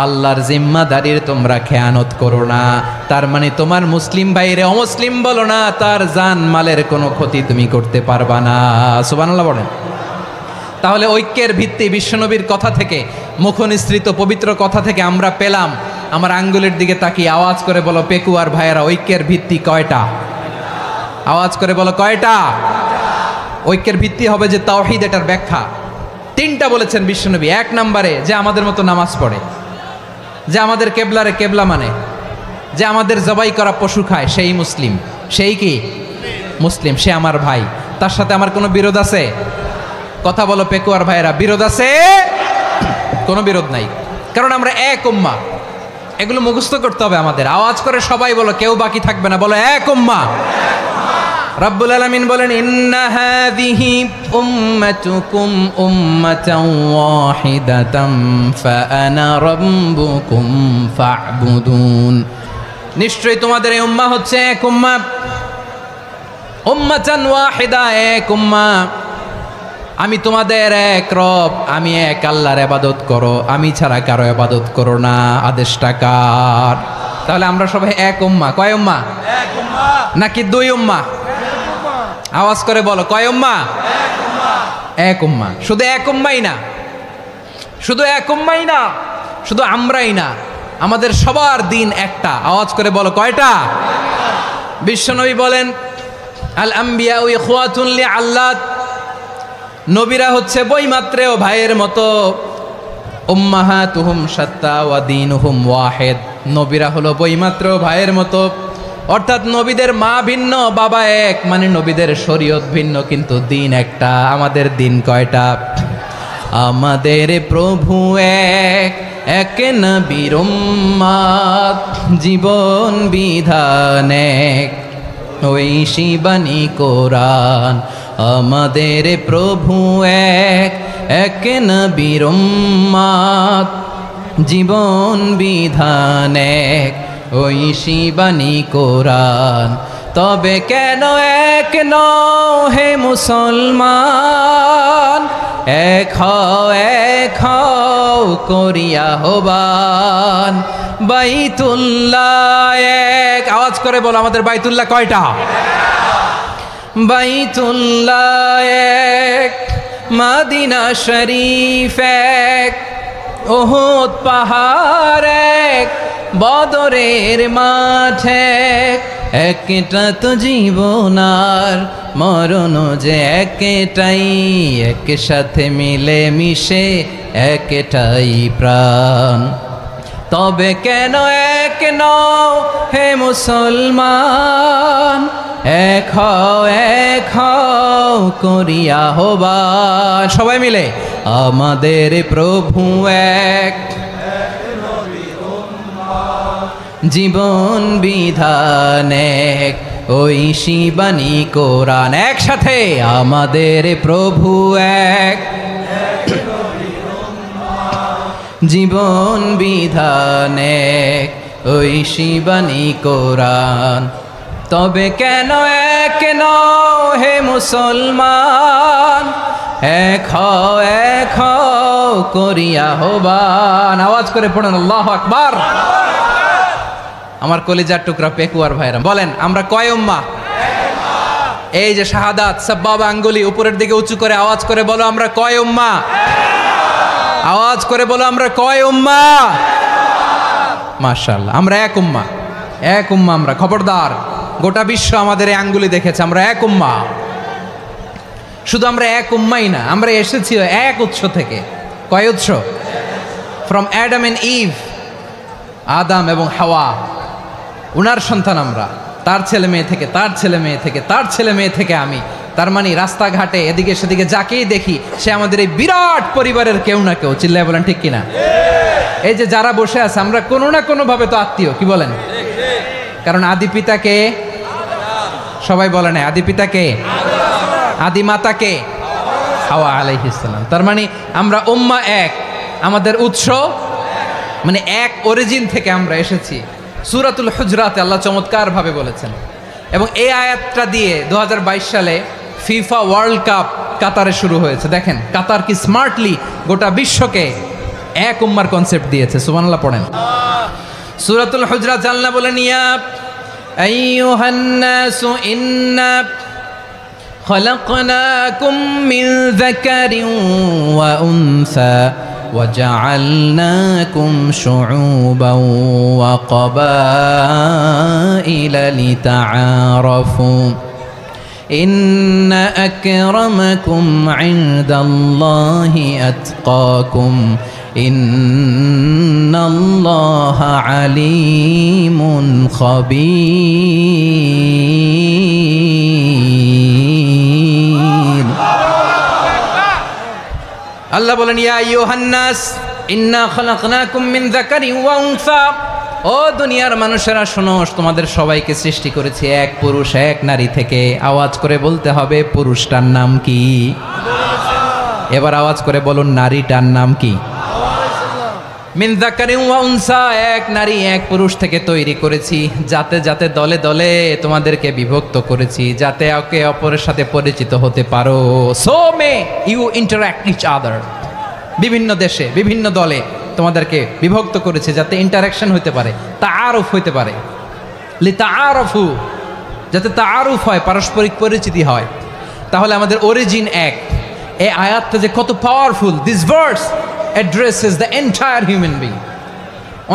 S1: আল্লাহর জিম্মাদারির তোমরা খেয়ানত করো না। তার মানে তোমার মুসলিম ভাইরে অমুসলিম বলো না, তার জান মালের কোনো ক্ষতি তুমি করতে পারবা না। সুবহানাল্লাহ বলেন। তাহলে ঐক্যের ভিত্তি বিশ্বনবীর কথা থেকে, মুখনিসৃত পবিত্র কথা থেকে আমরা পেলাম। আমার আঙ্গুলের দিকে তাকিয়ে আওয়াজ করে বলো পেকুয়ার ভাইয়েরা, ঐক্যের ভিত্তি কয়টা? আওয়াজ করে বলো কয়টা? ঐক্যের ভিত্তি হবে যে তাওহীদ, এটার ব্যাখ্যা তিনটা বলেছেন বিশ্বনবী। এক নম্বরে যে আমাদের মতো নামাজ পড়ে, যে আমাদের কেবলারে কেবলা মানে, যে আমাদের জবাই করা পশু খায়, সেই মুসলিম। সেই কি মুসলিম? সে আমার ভাই, তার সাথে আমার কোনো বিরোধ আছে? কথা বলো পেকুয়ার ভাইয়েরা, বিরোধ আছে? কোনো বিরোধ নাই, কারণ আমরা এক উম্মাহ। এগুলো মুখস্থ করতে হবে আমাদের। আওয়াজ করে সবাই বলো, কেউ বাকি থাকবে না, বলো এক উম্মাহ। রব্বুল আলামিন বলেন, ইন্না হাযিহি উম্মাতুকুম উম্মাতান ওয়াহিদাতাম ফাআনা রাব্বুকুম ফা'বুদুন, নিশ্চয়ই তোমাদের এই উম্মাহ হচ্ছে এক উম্মাহ। উম্মাতান ওয়াহিদা, এক উম্মাহ। আমি তোমাদের এক রব, আমি এক আল্লাহর ইবাদত করো, আমি ছাড়া কারো ইবাদত করো না। আদেশটা কার? তাহলে আমরা সবাই এক উম্মাহ। কয় উম্মাহ? এক উম্মাহ। নাকি দুই উম্মাহ? আওয়াজ করে বলো, কয় উম্মাহ? এক উম্মাহ। এক উম্মাহ। শুধু এক উম্মাই না, শুধু এক উম্মাই না, শুধু আমরাই না, আমাদের সবার দিন একটা। আওয়াজ করে বলো কয়টা? বিশ্বনবী বলেন, আল আম্বিয়া ইখওয়াতুন লিআল্লাত, নবীরা হচ্ছে বৈমাত্রেয় ভাইয়ের মতো। উম্মাহাতুহুম শাত্তা ওয়া দীনুহুম ওয়াহিদ, নবীরা হলো বৈমাত্রেয় ভাইয়ের মতো। অর্থাৎ নবীদের মা ভিন্ন, বাবা এক, মানে নবীদের শরীয়ত ভিন্ন, কিন্তু দিন একটা। আমাদের দিন কয়টা? আমাদের প্রভু এক, এক নবীর উম্মাত, জীবন বিধান এক, ঐশী বাণী কোরআন। আমাদের প্রভু এক, এক নবীর উম্মাত, জীবন বিধান এক, ঐশী বাণী কোরআন। তবে কেন এক নও হে মুসলমান, এক হও করিয়া আহ্বান। বাইতুল্লাহ এক, আওয়াজ করে বলো আমাদের বাইতুল্লাহ কয়টা? বাইতুল্লাহ এক, মদিনা শরীফ এক, উহুদ পাহাড় এক, বদরের মাঠ এক। একটা তো জীবন আর মরণ যে একটাই, একসাথে মিলে মিশে একটাই প্রাণ। তবে কেন এক নও হে মুসলমান, এক হও করিয়া আহ্বান। সবাই মিলে, আমাদের প্রভু এক, জীবন বিধান এক, ঐশী বাণী কোরআন। একসাথে, আমাদের প্রভু এক, জীবন বিধান এক, ঐশী বাণী কোরআন। তবে কেন এক নও হে মুসলমান, এক হও করিয়া আহ্বান। আওয়াজ করে পড়ুন আল্লাহু আকবার। আমার কলিজার টুকরা পেকুয়ার ভাইরা বলেন, আমরা কয় উম্মাহ? এই যে শাহাদাত, সাব্বাবা আঙ্গুলি উপরের দিকে উঁচু করে আওয়াজ করে বলো, আমরা কয় উম্মাহ? আওয়াজ করে বলো, আমরা কয় উম্মাহ? মাশাআল্লাহ, আমরা এক উম্মাহ, এক উম্মাহ আমরা। খবরদার, গোটা বিশ্ব আমাদের এই আঙ্গুলি দেখেছে, আমরা এক উম্মাহ। শুধু আমরা এক উম্মাই না, আমরা এসেছি এক উৎস থেকে। কয় উৎস? ফ্রম অ্যাডাম এন্ড ইভ, আদাম এবং হাওয়া, উনার সন্তান আমরা, তার ছেলে মেয়ে থেকে, তার ছেলে মেয়ে থেকে, তার ছেলে মেয়ে থেকে আমি। তার মানে রাস্তাঘাটে এদিকে সেদিকে যাকেই দেখি সে আমাদের এই বিরাট পরিবারের কেউ না কেউ। চিল্লায় বলেন ঠিক কিনা? এই যে যারা বসে আছে আমরা কোনো না কোনো ভাবে তো আত্মীয়, কি বলেন? কারণ আদি পিতাকে সবাই বলে না, আদি পিতাকে, আদি মাতাকে হাওয়া আলাইহিস সালাম। তার মানে আমরা উম্মাহ এক, আমাদের উৎস মানে এক অরিজিন থেকে আমরা এসেছি। সূরাতুল হুজরাতে আল্লাহ চমৎকার ভাবে বলেছেন। এবং এই আয়াতটা দিয়ে 2022 সালে ফিফা ওয়ার্ল্ড কাপ কাতারে শুরু হয়েছে। দেখেন কাতার কি স্মার্টলি গোটা বিশ্বকে এক উম্মার কনসেপ্ট দিয়েছে। সুবহানাল্লাহ পড়েন। সূরাতুল হুজরাত আল্লাহ বলেন, ইয়া আইয়ুহান নাসু ইন্না খলাকনাকুম মিন যাকারিন ওয়া উনসা وجعلناكم شعوبا وقبائل لتعارفوا إن أكرمكم عند الله أتقاكم إن الله عليم خبير। আল্লাহ বলেন, ইয়া আইয়ুহান নাস ইন্না খলাকনাকুম মিন যাকারিন ওয়া উনসা, ও দুনিয়ার মানুষেরা শোনো, তোমাদের সবাইকে সৃষ্টি করেছি এক পুরুষ এক নারী থেকে। আওয়াজ করে বলতে হবে পুরুষটার নাম কি? এবার আওয়াজ করে বলুন নারীটার নাম কি? মিন যাকারিন ওয়া উনসা, এক নারী এক পুরুষ থেকে তৈরি করেছি। যাতে যাতে দলে দলে তোমাদেরকে বিভক্ত করেছি, যাতে একে অপরের সাথে পরিচিত হতে পারো। So may you interact each other. বিভিন্ন দেশে বিভিন্ন দলে তোমাদেরকে বিভক্ত করেছে যাতে ইন্টারাকশন হতে পারে, তাআরুফ হতে পারে। লিতাআরফু, যাতে তাআরুফ হয়, পারস্পরিক পরিচিতি হয়। তাহলে আমাদের অরিজিন এক। এই আয়াতটা যে কত powerful! This verse addresses the entire human being.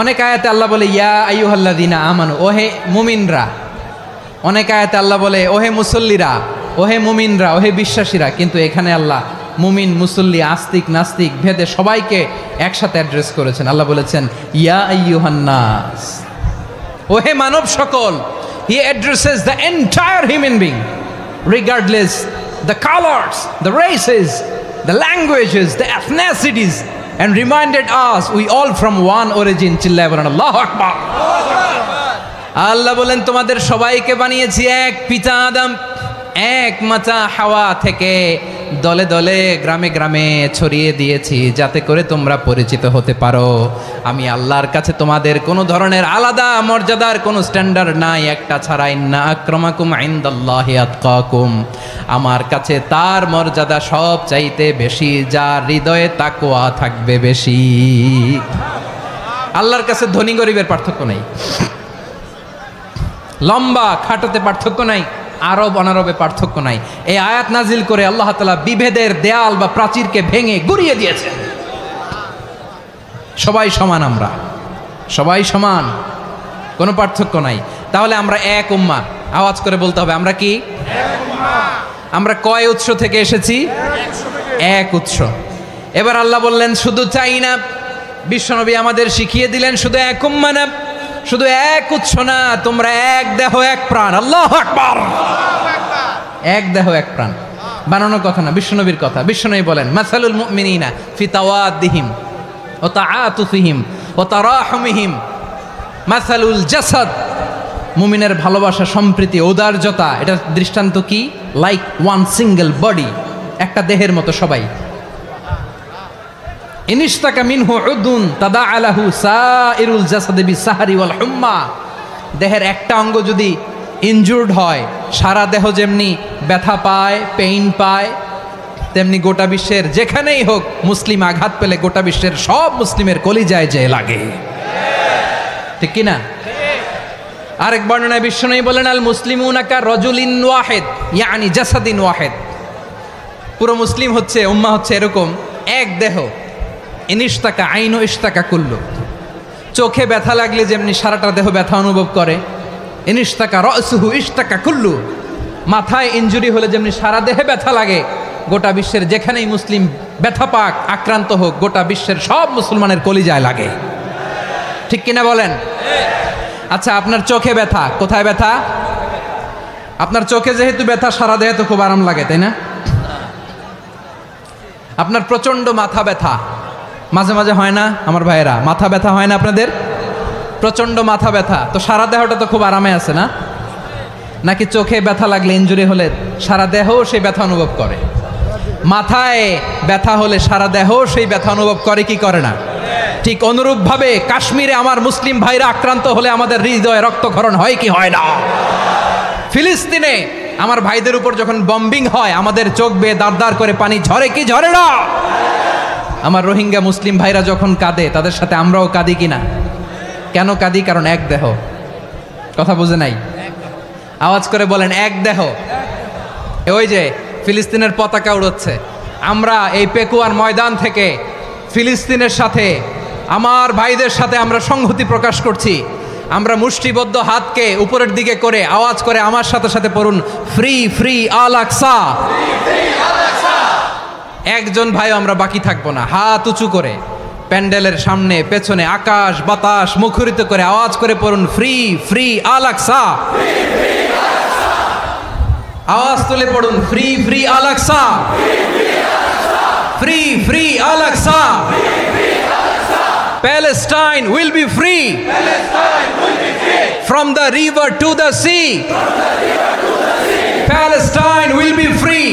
S1: অনেক আয়াতে আল্লাহ বলে ইয়া আইয়ুহাল্লাযীনা আমানু, ওহে মুমিনরা। অনেক আয়াতে আল্লাহ বলে ওহে মুসল্লিরা, ওহে মুমিনরা, ওহে বিশ্বাসীরা। কিন্তু এখানে আল্লাহ মুমিন মুসল্লি আস্তিক নাস্তিক ভেদে সবাইকে একসাথে অ্যাড্রেস করেছেন। আল্লাহ বলেছেন ইয়া আইয়ুহান নাস, ওহে মানব সকল। হি addresses the entire human being regardless the colours, the races, the languages, the এথনিসিটিস, and reminded us we all from one origin. চিল্লায় বলেন আল্লাহু আকবার। আল্লাহ বলেন তোমাদের সবাইকে বানিয়েছি এক পিতা আদম, এক মাতা হাওয়া থেকে। দলে দলে গ্রামে গ্রামে ছড়িয়ে দিয়েছি যাতে করে তোমরা পরিচিত হতে পারো। আমি আল্লাহর কাছে তোমাদের কোনো ধরনের আলাদা মর্যাদার কোনো স্ট্যান্ডার্ড নাই একটা ছাড়া। ইন্না আক্রামাকুম ইনদাল্লাহি আতকাকুম, আমার কাছে তার মর্যাদা সব চাইতে বেশি যার হৃদয়ে তাকওয়া থাকবে বেশি। আল্লাহর কাছে ধনী গরিবের পার্থক্য নাই, লম্বা খাটোতে পার্থক্য নাই, আরব অনারবে পার্থক্য নাই। এই আয়াত নাজিল করে আল্লাহ তাআলা বিভেদের দেয়াল বা প্রাচীরকে ভেঙে গুড়িয়ে দিয়েছেন। সবাই সমান, আমরা সবাই সমান, কোনো পার্থক্য নাই। তাহলে আমরা এক উম্মাহ। আওয়াজ করে বলতে হবে আমরা কি? আমরা কয় উৎস থেকে এসেছি? এক উৎস। এবার আল্লাহ বললেন শুধু চাই না, বিশ্বনবী আমাদের শিখিয়ে দিলেন শুধু এক উম্মাহ না, শুধু এক উৎস না, তোমরা এক দেহ এক প্রাণ। আল্লাহু আকবার। এক দেহ এক প্রাণ বানানোর কথা না, বিশ্বনবীর কথা। বিশ্বনবী বলেন মাসালুল মুমিনিনা ফি তাওয়াদ্দিহিম ওয়া তাআতুফিহিম ওয়া তারাহুমিহিম মাসালুল জাসাদ। মুমিনের ভালোবাসা, সম্প্রীতি, ঔদার্যতা, এটা দৃষ্টান্ত কি? লাইক ওয়ান সিঙ্গেল বডি, একটা দেহের মতো সবাই। ইনিশতাকা মিনহু উদুন তাদাআ লাহু সাইরুল জাসাদি বিসাহরি ওয়াল হুম্মা। দেহের একটা অঙ্গ যদি ইনজুর্ড হয়, সারা দেহ যেমনি ব্যথা পায়, পেইন পায়, তেমনি গোটা বিশ্বের যেখানেই হোক মুসলিম আঘাত পেলে গোটা বিশ্বের সব মুসলিমের কলিজায় যে লাগে, ঠিক কিনা? আরেক বর্ণনায় বিশ্বনবী বলেন আল মুসলিমুনা কা রাজুলিন ওয়াহিদ ইয়ানি জাসাদিন ওয়াহিদ। পুরো মুসলিম হচ্ছে, উম্মাহ হচ্ছে এরকম এক দেহ। ইনিশতাকা আইনু ইশতাকা কুল্লু, চোখে ব্যথা লাগলে যেমনি সারাটা দেহ ব্যথা অনুভব করে। ইনিশতাকা রাসুহু ইশতাকা কুল্লু, মাথায় ইনজুরি হলে যেমনি সারা দেহে ব্যথা লাগে, গোটা বিশ্বের যেখানেই মুসলিম ব্যথা পাক, আক্রান্ত হোক, গোটা বিশ্বের সব মুসলমানের কলিজায় লাগে। ঠিক কিনা বলেন? আচ্ছা, আপনার চোখে ব্যথা, কোথায় ব্যথা? আপনার চোখে যেহেতু ব্যথা, সারা দেহে তো খুব আরাম লাগে, তাই না? আপনার প্রচন্ড মাথা ব্যথা মাঝে মাঝে হয় না আমার ভাইয়েরা? মাথা ব্যথা হয় না আপনাদের? প্রচন্ড মাথা ব্যথা, তো সারা দেহটা তো খুব আরামে আছে না? নাকি চোখে ব্যথা লাগলে, ইনজুরি হলে সারা দেহ সেই ব্যথা অনুভব করে? মাথায় ব্যথা হলে সারা দেহ সেই ব্যথা অনুভব করে কি করে না? ঠিক অনুরূপভাবে কাশ্মীরে আমার মুসলিম ভাইরা আক্রান্ত হলে আমাদের হৃদয়ে রক্তক্ষরণ হয় কি হয় না? ফিলিস্তিনে আমার ভাইদের উপর যখন বম্বিং হয়, আমাদের চোখ বেয়ে দাঁড় দাঁড় করে পানি ঝরে কি ঝরে না? আমার রোহিঙ্গা মুসলিম ভাইরা যখন কাঁদে, তাদের সাথে আমরাও কাঁদি কিনা? কেন কাঁদি? কারণ এক দেহ। কথা বুঝে নাই? আওয়াজ করে বলেন, এক দেহ। ওই যে ফিলিস্তিনের পতাকা উড়োচ্ছে, আমরা এই পেকুয়ার ময়দান থেকে ফিলিস্তিনের সাথে, আমার ভাইদের সাথে আমরা সংহতি প্রকাশ করছি। আমরা মুষ্টিবদ্ধ হাতকে উপরের দিকে করে আওয়াজ করে আমার সাথে সাথে পড়ুন, ফ্রি ফ্রি আল আকসা। একজন ভাই আমরা বাকি থাকবো না। হাত উঁচু করে প্যান্ডেলের সামনে পেছনে আকাশ বাতাস মুখরিত করে আওয়াজ করে পড়ুন, ফ্রি ফ্রি আল আকসা। আওয়াজ তুলে পড়ুন, free free Al Aqsa, free free Al Aqsa. Palestine will be free. From the river to the sea. Palestine will be free.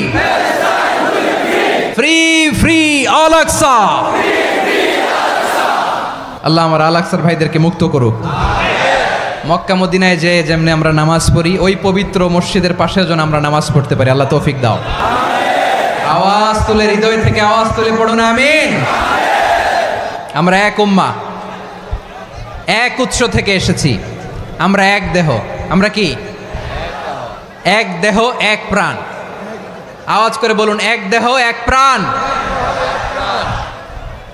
S1: Free free Al Aqsa. আল্লাহ আমার আল আকসার ভাইদেরকে মুক্ত করুক। মক্কা মদিনায় যে যেমনি আমরা নামাজ পড়ি, ওই পবিত্র মসজিদের পাশে যেন আমরা নামাজ পড়তে পারি। আল্লাহ তৌফিক দাও। আওয়াজ তুলে, হৃদয় থেকে আওয়াজ তুলে পড়ুন আমিন। আমরা এক উম্মাহ, এক উৎস থেকে এসেছি, আমরা এক দেহ। আমরা কি? এক দেহ এক প্রাণ। আওয়াজ করে বলুন, এক দেহ এক প্রাণ।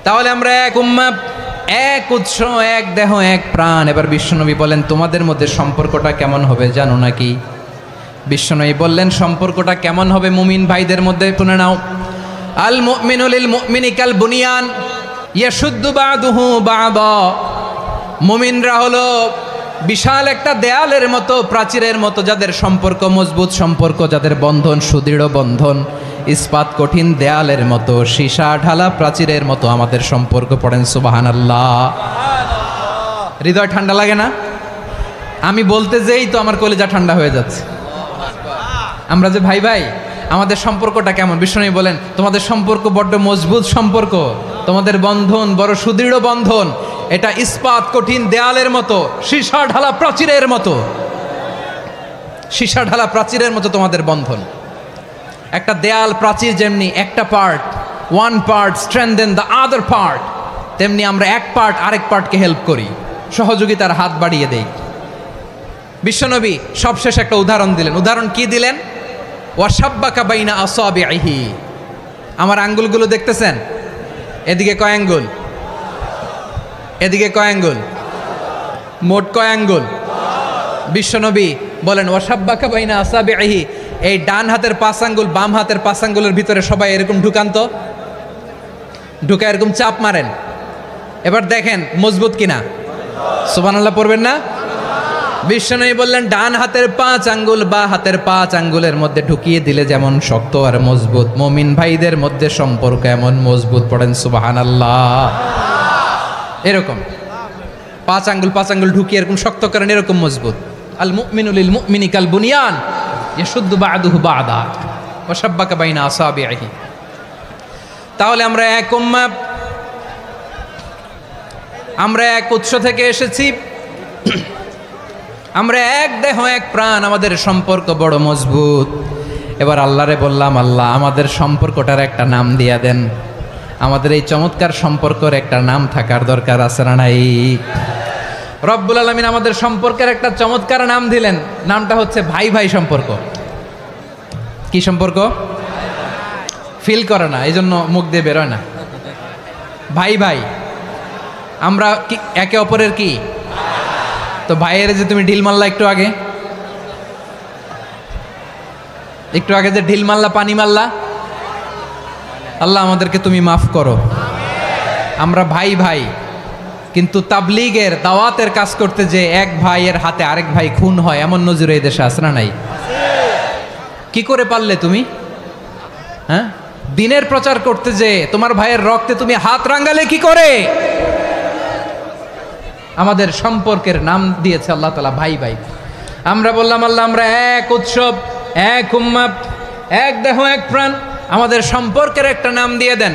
S1: তাহলে আমরা এক উম্মাহ, এক উৎস, এক দেহ এক প্রাণ। এবার বিশ্বনবী বলেন, তোমাদের মধ্যে সম্পর্কটা কেমন হবে জানো নাকি? বিশ্বনবী বললেন, সম্পর্কটা কেমন হবে মুমিন ভাইদের মধ্যে? শুনে নাও, আল মুমিনু লিল মুমিনি কাল বুনিয়ান ইয়াশুদ্দু বাদুহু বাদা। মুমিনরা হলো বিশাল একটা দেয়ালের মতো, প্রাচীরের মতো, যাদের সম্পর্ক মজবুত সম্পর্ক, যাদের বন্ধন সুদৃঢ় বন্ধন, ইস্পাত কঠিন দেয়ালের মতো, সীসা ঢালা প্রাচীরের মতো আমাদের সম্পর্ক। পড়েন সুবহানাল্লাহ। হৃদয় ঠান্ডা লাগে না? আমি বলতে যেই তো আমার কলিজা ঠান্ডা হয়ে যাচ্ছে। আমরা যে ভাই ভাই, আমাদের সম্পর্কটা কেমন? বিশ্বনবী বলেন, তোমাদের সম্পর্ক বড্ড মজবুত সম্পর্ক, তোমাদের বন্ধন বড় সুদৃঢ় বন্ধন, এটা ইস্পাত কঠিন দেয়ালের মতো, সীসা ঢালা প্রাচীরের মতো। সীসা ঢালা প্রাচীরের মতো তোমাদের বন্ধন। একটা দেয়াল প্রাচীর যেমনি একটা part, one part strengthen the other part, তেমনি আমরা এক পার্ট আরেক পার্টকে হেল্প করি, সহযোগিতার হাত বাড়িয়ে দেই। বিশ্বনবী সবশেষ একটা উদাহরণ দিলেন। উদাহরণ কি দিলেন? ওয়াসাব্বাকা বাইনা আসাবিহি। আমার আঙ্গুলগুলো দেখতেছেন? এদিকে কয় আঙ্গুল? এদিকে কয় আঙ্গুল? মোট কয় আঙ্গুল? বিশ্বনবী বলেন, ওয়াসাব্বাকা বাইনা আসাবিহি। এই ডান হাতের 5 আঙ্গুল বাম হাতের 5 আঙ্গুলের ভিতরে সবাই এরকম ঢুকান্ত, ঢুকা এরকম চাপ মারেন। এবার দেখেন মজবুত কিনা। সুবহানাল্লাহ পড়বেন না? বিশ্বনবী বললেন, ডান হাতের 5 আঙ্গুল বা হাতের 5 আঙ্গুলের মধ্যে ঢুকিয়ে দিলে যেমন শক্ত আর মজবুত, মুমিন ভাইদের মধ্যে সম্পর্ক এমন মজবুত। পড়েন সুবহানাল্লাহ। এরকম 5 আঙ্গুল ঢুকিয়ে এরকম শক্ত করেন, এরকম মজবুত। আল মুমিনু লিল মুমিনি কাল বুনিয়ান ইয়াশুদ্দু বাদুহু বাদা ওয়া শাব্বাকা বাইনা আসাবিহি। তাহলে আমরা এক উম্মাহ, আমরা এক উৎস থেকে এসেছি, আমরা এক দেহ এক প্রাণ, আমাদের সম্পর্ক বড় মজবুত। এবার আল্লাহরে বললাম, আল্লাহ আমাদের সম্পর্কটার একটা নাম দিয়া দেন। আমাদের এই চমৎকার সম্পর্কের একটা নাম থাকার দরকার আছে না নাই? রব্বুল আলামিন আমাদের সম্পর্কের একটা চমৎকার নাম দিলেন। নামটা হচ্ছে ভাই ভাই সম্পর্ক। কি সম্পর্ক? ফিল করে না, এই জন্য মুখ দিয়ে বেরোয় না। ভাই ভাই, আমরা কি একে অপরের কি? তো ভাইয়ের যে তুমি ঢিল মারলা একটু আগে, একটু আগে যে ঢিল মারলা, পানি মারলা, আল্লাহ আমাদেরকে তুমি মাফ করো। আমরা ভাই ভাই, কিন্তু তাবলীগের দাওয়াতের কাজ করতে যে এক ভাইয়ের হাতে আরেক ভাই খুন হয়, এমন নজির এই দেশে আছে না নাই? কি করে পারলে তুমি? হ্যাঁ, দিনের প্রচার করতে যে তোমার ভাইয়ের রক্তে তুমি হাত রাঙ্গালে কি করে? আমাদের সম্পর্কের নাম দিয়েছে আল্লাহ তাআলা ভাই ভাই। আমরা বললাম আল্লাহ আমরা এক উৎসব, এক উম্মাহ, এক দেহ, এক প্রাণ, আমাদের সম্পর্কের একটা নাম দিয়ে দেন।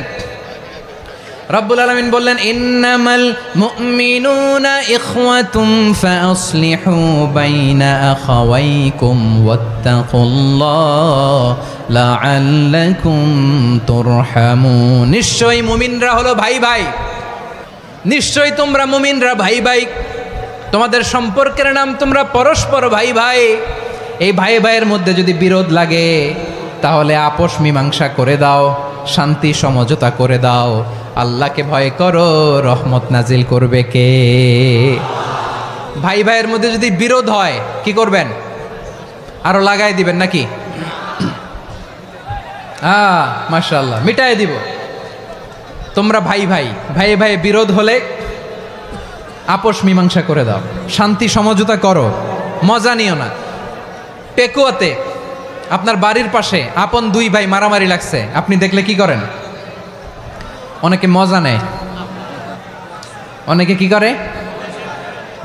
S1: রব্বুল আলামিন বললেন ইন্নামাল মুমিনুনা ইখওয়াতুম ফাসলিহু বাইনা আখাওয়াইকুম ওয়াত্তাকুল্লাহ লাআল্লাকুম তুরহামুন। নিশ্চয়ই মুমিনরা হলো ভাই ভাই, নিশ্চয়ই তোমরা মুমিনরা ভাই ভাই, তোমাদের সম্পর্কের নাম তোমরা পরস্পর ভাই ভাই। এই ভাই ভাইয়ের মধ্যে যদি বিরোধ লাগে তাহলে আপোষ মীমাংসা করে দাও, শান্তি সমঝোতা করে দাও। আল্লাহকে ভয় করো, রহমত নাজিল করবে কে? ভাই ভাইয়ের মধ্যে যদি বিরোধ হয় কি করবেন? আরো লাগাই দিবেন নাকি? মাশাআল্লাহ, মিটাই দিব। তোমরা ভাই ভাই, ভাই ভাই বিরোধ হলে আপোষ মীমাংসা করে দাও, শান্তি সমঝোতা করো, মজা নিও না। পেকুয়াতে আপনার বাড়ির পাশে আপন দুই ভাই মারামারি লাগছে, আপনি দেখলে কি করেন? অনেকে মজা নেয়, অনেকে কি করে?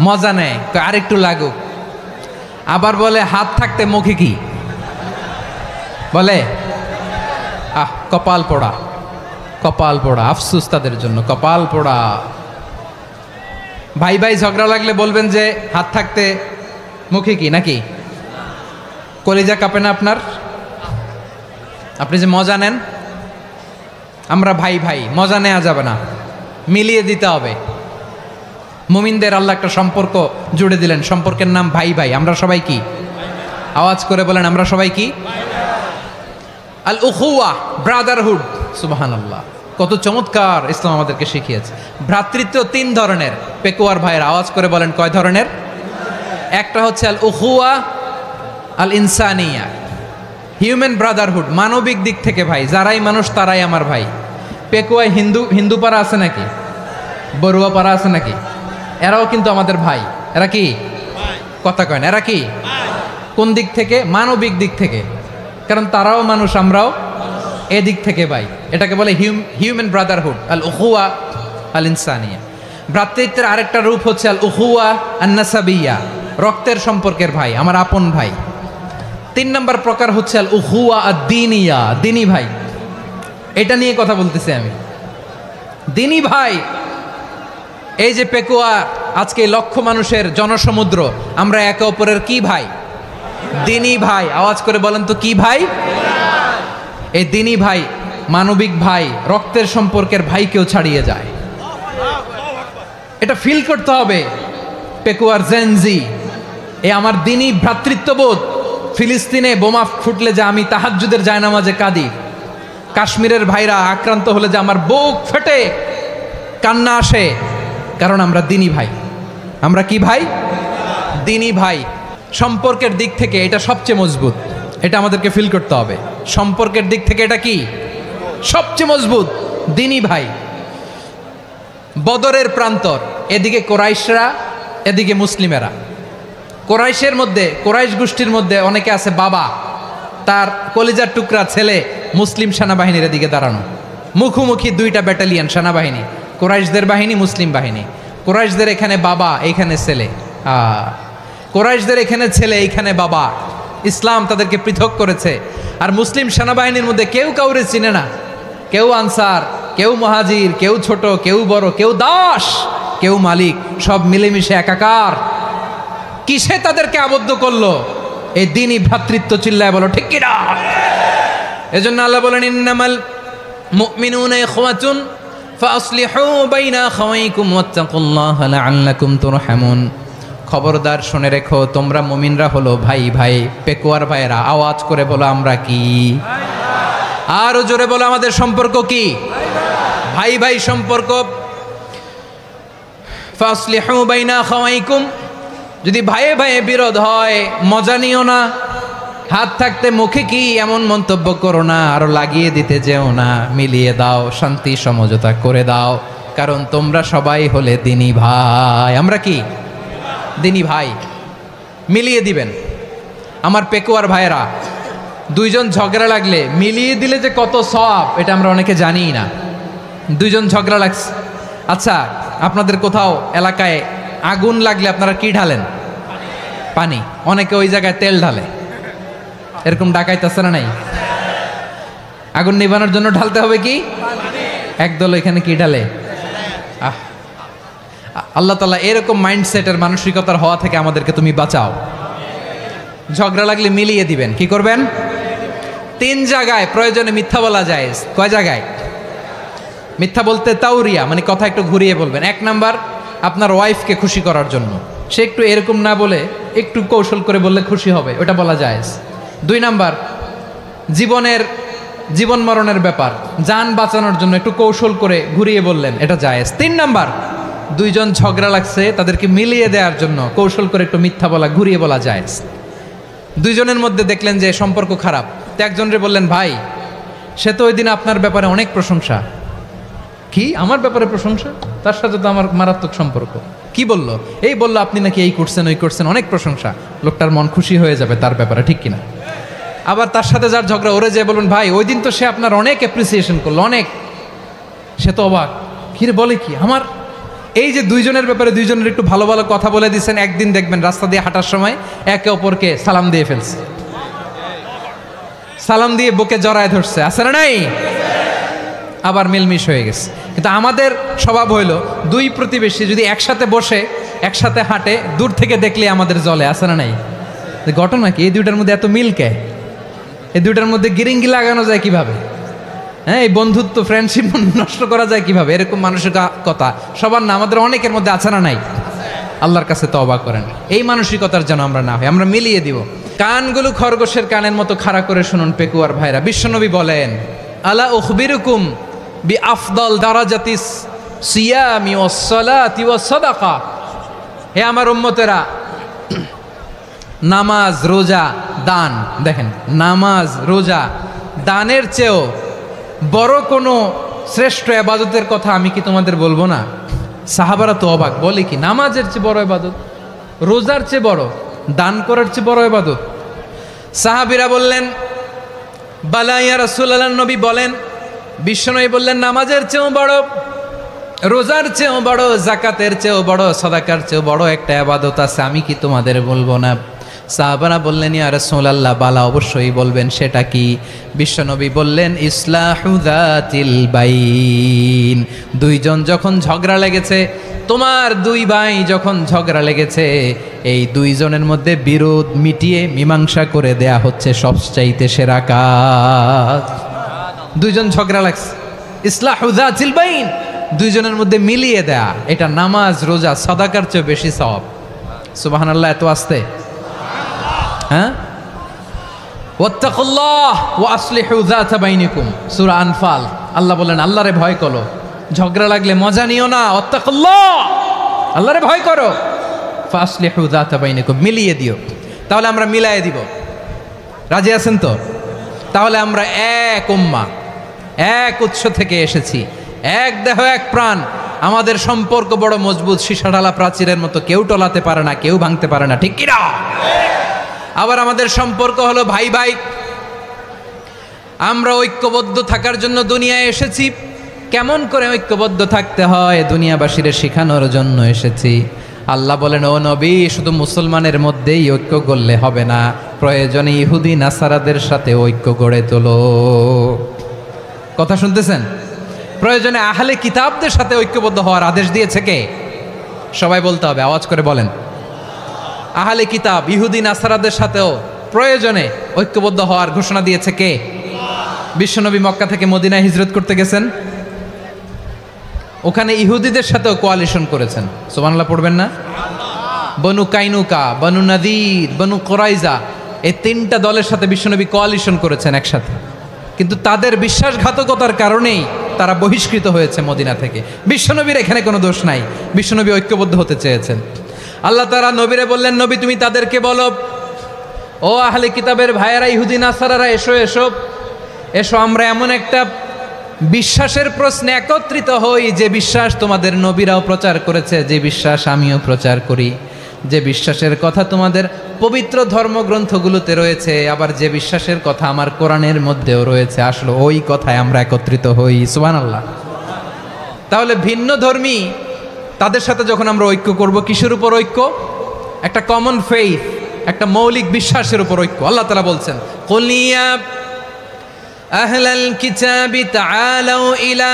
S1: মজা নেয়, আরেকটু লাগুক। আবার বলে হাত থাকতে মুখে কি বলে? কপাল পোড়া, কপাল পোড়া, আফসুস তাদের জন্য, কপাল পোড়া। ভাই ভাই ঝগড়া লাগলে বলবেন যে হাত থাকতে মুখে কি, নাকি? কলিজা কাঁপে না আপনার? আপনি যে মজা নেন। আমরা ভাই ভাই, মজা নেওয়া যাবে না, মিলিয়ে দিতে হবে। মুমিনদের আল্লাহ একটা সম্পর্ক জুড়ে দিলেন, সম্পর্কের নাম ভাই ভাই। আমরা সবাই কি? আওয়াজ করে বলেন, আমরা সবাই কি? আল উখুয়া, ব্রাদারহুড। সুবহানাল্লাহ, কত চমৎকার ইসলাম আমাদেরকে শিখিয়েছে। ভ্রাতৃত্ব তিন ধরনের। পেকুয়ার ভাইয়ের আওয়াজ করে বলেন, কয় ধরনের? একটা হচ্ছে আল উখুয়া আল ইনসানিয়া, হিউম্যান ব্রাদারহুড, মানবিক দিক থেকে ভাই, যারাই মানুষ তারাই আমার ভাই। পেকুয়ায় হিন্দু পাড়া আছে নাকি? বড়ুয়া পাড়া আছে নাকি? এরাও কিন্তু আমাদের ভাই। এরা কি? কথা কয় না, এরা কি? কোন দিক থেকে? মানবিক দিক থেকে, কারণ তারাও মানুষ, আমরাও এদিক থেকে ভাই। এটাকে বলে হিউম্যান ব্রাদারহুড, আল উখুয়া আল ইনসানিয়া। ভ্রাতৃত্বের আরেকটা রূপ হচ্ছে আল উখুয়া আন নাসাবিয়া, রক্তের সম্পর্কের ভাই, আমার আপন ভাই। তিন নম্বর প্রকার হচ্ছে আল উখুয়া আদ দ্বীনিয়া, দ্বীনি ভাই। এটা নিয়ে কথা বলতেছি আমি, দ্বীনি ভাই। এই যে পেকুয়া, আজকে লক্ষ মানুষের জনসমুদ্র, আমরা একে অপরের কি ভাই? দ্বীনি ভাই। আওয়াজ করে বলেন তো কি ভাই? এই দ্বীনি ভাই, মানবিক ভাই, রক্তের সম্পর্কের ভাইকেও ছাড়িয়ে যায়। এটা ফিল করতে হবে। পেকুয়ার জেনজি, এ আমার দ্বীনি ভ্রাতৃত্ববোধ। ফিলিস্তিনে বোমা ফুটলে যে আমি তাহাজ্জুদের জায়নামাজে কাঁদি, কাশ্মীরের ভাইরা আক্রান্ত হলে যে আমার বুক ফেটে কান্না আসে, কারণ আমরা দ্বীনি ভাই। আমরা কি ভাই? দ্বীনি ভাই। সম্পর্কের দিক থেকে এটা সবচেয়ে মজবুত, এটা আমাদেরকে ফিল করতে হবে। সম্পর্কের দিক থেকে এটা কি? সবচেয়ে মজবুত, দ্বীনি ভাই। বদরের প্রান্তর, এদিকে কোরাইশরা, এদিকে মুসলিমেরা। কোরাইশের মধ্যে, কোরাইশ গোষ্ঠীর মধ্যে অনেকে আছে বাবা, তার কলিজার টুকরা ছেলে মুসলিম সেনাবাহিনীর এদিকে দাঁড়ানো, মুখোমুখি দুইটা ব্যাটালিয়ন সেনাবাহিনী, কোরাইশদের বাহিনী, মুসলিম বাহিনী। কোরাইশদের এখানে বাবা, এইখানে ছেলে। কোরাইশদের এখানে ছেলে, এইখানে বাবা। ইসলাম তাদেরকে পৃথক করেছে। আর মুসলিম সেনাবাহিনীর মধ্যে কেউ কাউরে চিনে না, কেউ আনসার, কেউ মুহাজির, কেউ ছোট, কেউ বড়, কেউ দাস, কেউ মালিক, সব মিলেমিশে একাকার। কিসে তাদেরকে আবদ্ধ করলো? এই দ্বীনি ভ্রাতৃত্ব। চিল্লায় বলো ঠিক কিনা? এজন্য আল্লাহ বলেন ইন্নামাল মুমিনুনা ইখওয়াতুন ফাসলিহু বাইনা আখাওয়াইকুম ওয়াত্তাকুল্লাহা লাআল্লাকুম তুরহামুন। খবরদার শুনে রেখো, তোমরা মুমিনরা হলো ভাই ভাই। পেকুয়ার ভাইরা আওয়াজ করে বলো, আমরা কি? আরো জোরে বলো, আমাদের সম্পর্ক কি? ভাই ভাই সম্পর্ক। ফাসলিহু বাইনা আখাওয়াইকুম, যদি ভাইয়ে ভাইয়ে বিরোধ হয় মজা নিও না, হাত থাকতে মুখে কি এমন মন্তব্য করো না, আরো লাগিয়ে দিতে যেও না, মিলিয়ে দাও, শান্তি সমঝোতা করে দাও, কারণ তোমরা সবাই হলে দিনী ভাই। আমরা কি দিনী ভাই? মিলিয়ে দিবেন। আমার পেকুয়ার ভাইয়েরা, দুইজন ঝগড়া লাগলে মিলিয়ে দিলে যে কত সওয়াব, এটা আমরা অনেকে জানিই না। দুইজন ঝগড়া লাগছে, আচ্ছা আপনাদের কোথাও এলাকায় আগুন লাগলে আপনারা কি ঢালেন? পানি। অনেকে ওই জায়গায় তেল ঢালে, এরকম ডাকাইতেছে না নাই? আগুন নিভানোর জন্য ঢালতে হবে কি? একদল এখানে কি ঢালে? আল্লাহ তাআলা এরকম মাইন্ডসেটের মানসিকতার হওয়া থেকে আমাদেরকে তুমি বাঁচাও। ঝগড়া লাগলে মিলিয়ে দিবেন। কি করবেন? 3 জায়গায় প্রয়োজনে মিথ্যা বলা যায়। কয় জায়গায় মিথ্যা বলতে? তাউরিয়া, মানে কথা একটু ঘুরিয়ে বলবেন। 1 নাম্বার, আপনার ওয়াইফকে খুশি করার জন্য, সে একটু এরকম না বলে একটু কৌশল করে বললে খুশি হবে, ওটা বলা যায়। 2 নাম্বার, জীবন মরণের ব্যাপার, জান বাঁচানোর জন্য একটু কৌশল করে ঘুরিয়ে বললেন, এটা জায়েজ। 3 নাম্বার, দুইজন ঝগড়া লাগছে তাদেরকে মিলিয়ে দেওয়ার জন্য কৌশল করে একটু মিথ্যা বলা, ঘুরিয়ে বলা জায়েজ। দুইজনের মধ্যে দেখলেন যে সম্পর্ক খারাপ, তো একজনরে বললেন, ভাই সে তো ওই দিন আপনার ব্যাপারে অনেক প্রশংসা। কি আমার ব্যাপারে প্রশংসা? তার সাথে তো আমার মারাত্মক সম্পর্ক। কি বললো? এই বললো আপনি নাকি এই করছেন ওই করছেন, অনেক প্রশংসা। লোকটার মন খুশি হয়ে যাবে তার ব্যাপারে, ঠিক কিনা? আবার তার সাথে যার ঝগড়া, ওরে যে বলবেন, ভাই ওই দিন তো সে আপনার অনেক অ্যাপ্রিসিয়েশন করলো, অনেক। সে তো অবাক, কিরে বলে কি আমার? এই যে দুইজনের ব্যাপারে দুইজনের একটু ভালো ভালো কথা বলে দিচ্ছেন, একদিন দেখবেন রাস্তা দিয়ে হাঁটার সময় একে অপরকে সালাম দিয়ে ফেলছে, সালাম দিয়ে বুকে জড়ায় ধরছে, আছে না নাই? আবার মিলমিশ হয়ে গেছে। কিন্তু আমাদের স্বভাব হইল, দুই প্রতিবেশী যদি একসাথে বসে একসাথে হাঁটে, দূর থেকে দেখলে আমাদের জলে, আছে না নাই? ঘটনা কি? এই দুইটার মধ্যে এত মিল কে? এই দুইটার মধ্যে গিরিঙ্গি লাগানো যায় কিভাবে? হ্যাঁ, এই বন্ধুত্ব ফ্রেন্ডশিপ নষ্ট করা যায় কিভাবে? এরকম মানসিকতা সবার না, আমাদের অনেকের মধ্যে আছে না নাই? আল্লাহর কাছে তওবা করেন, এই মানসিকতার যেন আমরা না হই, আমরা মিলিয়ে দিব। কানগুলো খরগোশের কানের মতো খাড়া করে শুনুন পেকুয়ার ভাইরা। বিশ্বনবী বলেন, আলা উখবিরুকুম বি আফদল দারাজাতিস সিয়ামি ওয়াস সালাতি ওয়াস সাদাকা। হে আমার উম্মতেরা, নামাজ, রোজা, দান, দেখেন নামাজ, রোজা, দানের চেয়েও বড় কোনো শ্রেষ্ঠ ইবাদতের কথা আমি কি তোমাদের বলবো না? সাহাবারা তো অবাক, বলে কি নামাজের চেয়ে বড় ইবাদত, রোজার চেয়ে বড়, দান করার চেয়ে বড় ইবাদত? সাহাবীরা বললেন, বালা ইয়া রাসূলুল্লাহ। নবী বলেন, বিশ্বনবী বললেন, নামাজের চেয়েও বড়, রোজার চেয়েও বড়, যাকাতের চেয়েও বড়, সাদাকার চেয়েও বড় একটা ইবাদত আছে, আমি কি তোমাদের বলবো না? সাহাবারা বললেন, ইয়া রাসূলুল্লাহ, বালা অবশ্যই বলবেন, সেটা কি? বিশ্বনবী বললেন, ইসলাহু যাতিল বাইন। দুইজন যখন ঝগড়া লেগেছে, তোমার দুই ভাই যখন ঝগড়া লেগেছে, এই দুইজনের মধ্যে বিরোধ মিটিয়ে মীমাংসা করে দেয়া হচ্ছে সবচাইতে সেরা কাজ। দুইজন ঝগড়া লাগছে, ইসলাহু যাতিল বাইন, দুইজনের মধ্যে মিলিয়ে দেয়া, এটা নামাজ, রোজা, সাদাকার চেয়ে বেশি সওয়াব। সুবহানাল্লাহ, এত আসতে। হ্যাঁ, ওয়াত্তাকুল্লাহ ওয়া আসলিহু যাতা বাইনিকুম, সূরা আনফাল। আল্লাহ বলেন, আল্লাহরে ভয় করো, ঝগড়া লাগলে মজা নিও না, ওয়াত্তাকুল্লাহ, আল্লাহরে ভয় করো, ফাসলিহু যাতা বাইনিকুম, মিলিয়ে দিও। তাহলে আমরা মিলায়ে দিব, রাজি আছেন তো? তাহলে আমরা এক উম্মাহ, এক উৎস থেকে এসেছি, এক দেহ এক প্রাণ, আমাদের সম্পর্ক বড় মজবুত, সীসাঢালা প্রাচীরের মতো, কেউ টলাতে পারে না, কেউ ভাঙতে পারে না, ঠিক কিনা? আবার আমাদের সম্পর্ক হলো ভাই ভাই, আমরা ঐক্যবদ্ধ থাকার জন্য দুনিয়ায় এসেছি। কেমন করে ঐক্যবদ্ধ থাকতে হয় দুনিয়াবাসীর শেখানোর জন্য এসেছি। আল্লাহ বলেন, ও নবী, শুধু মুসলমানের মধ্যেই ঐক্য গড়লে হবে না, প্রয়োজনে ইহুদি নাসারাদের সাথে ঐক্য গড়ে তোলো। কথা শুনতেছেন? প্রয়োজনে আহলে কিতাবদের সাথে ঐক্যবদ্ধ হওয়ার আদেশ দিয়েছে কে? সবাই বলতে হবে, আওয়াজ করে বলেন। আহলে কিতাব ইহুদি নাসারাদের সাথেও প্রয়োজনে ঐক্যবদ্ধ হওয়ার ঘোষণা দিয়েছে কে? বিশ্বনবী মক্কা থেকে মদিনায় হিজরত করতে গেছেন, ওখানে ইহুদিদের সাথেও কোয়ালিশন করেছেন। সুবহানাল্লাহ পড়বেন না? বনু কাইনুকা, বনু নাদির, বনু কুরাইজা, এই 3টা দলের সাথে বিশ্বনবী কোয়ালিশন করেছেন একসাথে। কিন্তু তাদের বিশ্বাসঘাতকতার কারণেই তারা বহিষ্কৃত হয়েছে মদিনা থেকে। বিশ্বনবীর এখানে কোনো দোষ নাই, বিশ্বনবী ঐক্যবদ্ধ হতে চেয়েছেন। আল্লাহ তাআলা নবীরে বললেন, নবী তুমি তাদেরকে বলো, ও আহলে কিতাবের ভাইয়েরা, ইহুদি নাসারারা, এসো এসো এসো, আমরা এমন একটা বিশ্বাসের প্রশ্নে একত্রিত হই যে বিশ্বাস তোমাদের নবীরাও প্রচার করেছে, যে বিশ্বাস আমিও প্রচার করি, যে বিশ্বাসের কথা তোমাদের পবিত্র ধর্মগ্রন্থগুলোতে রয়েছে, আবার যে বিশ্বাসের কথা আমার কোরআনের মধ্যেও রয়েছে। আসলে ওই কথায় আমরা একত্রিত হই। সুবহানাল্লাহ। তাহলে ভিন্ন ধর্মী তাদের সাথে যখন আমরা ঐক্য করব, কিসের উপর ঐক্য? একটা কমন ফেইথ, একটা মৌলিক বিশ্বাসের উপর ঐক্য। আল্লাহ তাআলা বলছেন, কুল ইয়া আহলাল কিতাবি তাআলাউ ইলা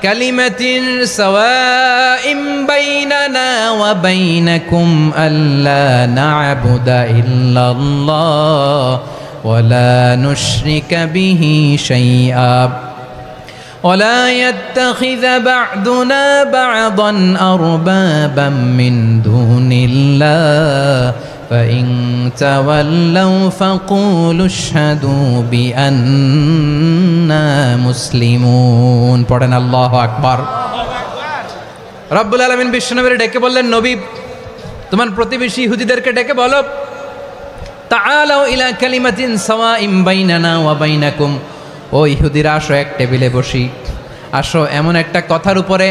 S1: কালিমাতিন সাওয়াইম বাইনানা ওয়া বাইনাকুম আল্লা না'বুদা ইল্লাল্লাহ ওয়া লা নুশরিকা বিহি শাইআ ولا يتخذ بعضنا بعضا أربابا من دون الله فإن تولوا فقولوا اشهدوا بأننا مسلمون। পড়েন আল্লাহু আকবার। রব্বুল আলামিন বিশ্বনবীর ডেকে বললেন, নবী তোমার প্রতিবেশী ইহুদিদেরকে ডেকে বলো, তাআলাউ ইলা কালিমাতিন সাওয়াইম বাইনানা ওয়া বাইনাকুম, ও ইহুদিরা আসো এক টেবিলে বসি, আসো এমন একটা কথার উপরে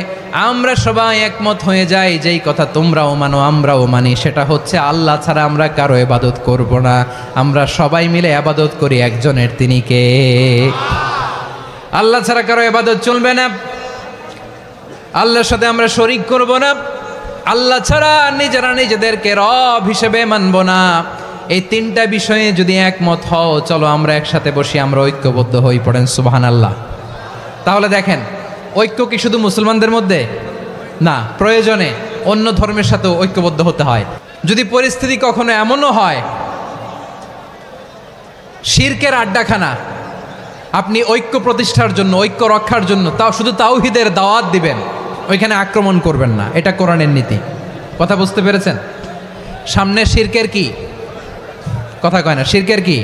S1: আমরা সবাই একমত হয়ে যাই, যেই কথা তোমরাও মানো আমরাও মানি, সেটা হচ্ছে আল্লাহ ছাড়া আমরা কারো ইবাদত করব না, আমরা সবাই মিলে ইবাদত করি একজনের, তিনি কে? আল্লাহ ছাড়া কারো ইবাদত চলবে না, আল্লাহর সাথে আমরা শরীক করব না, আল্লাহ ছাড়া নিজেরা নিজেদেরকে রব হিসেবে মানব না। এই তিনটা বিষয়ে যদি একমত হও, চলো আমরা একসাথে বসি, আমরা ঐক্যবদ্ধ হই। পড়েন সুবহানাল্লাহ। তাহলে দেখেন, ঐক্য কি শুধু মুসলমানদের মধ্যে না, প্রয়োজনে অন্য ধর্মের সাথেও ঐক্যবদ্ধ হতে হয়। যদি পরিস্থিতি কখনো এমনও হয় শিরকের আড্ডাখানা, আপনি ঐক্য প্রতিষ্ঠার জন্য, ঐক্য রক্ষার জন্য তাও শুধু তাওহীদের দাওয়াত দিবেন, ওইখানে আক্রমণ করবেন না, এটা কোরআনের নীতি। কথা বুঝতে পেরেছেন? সামনে শিরকের কি কথা কয় না, শিরকের কি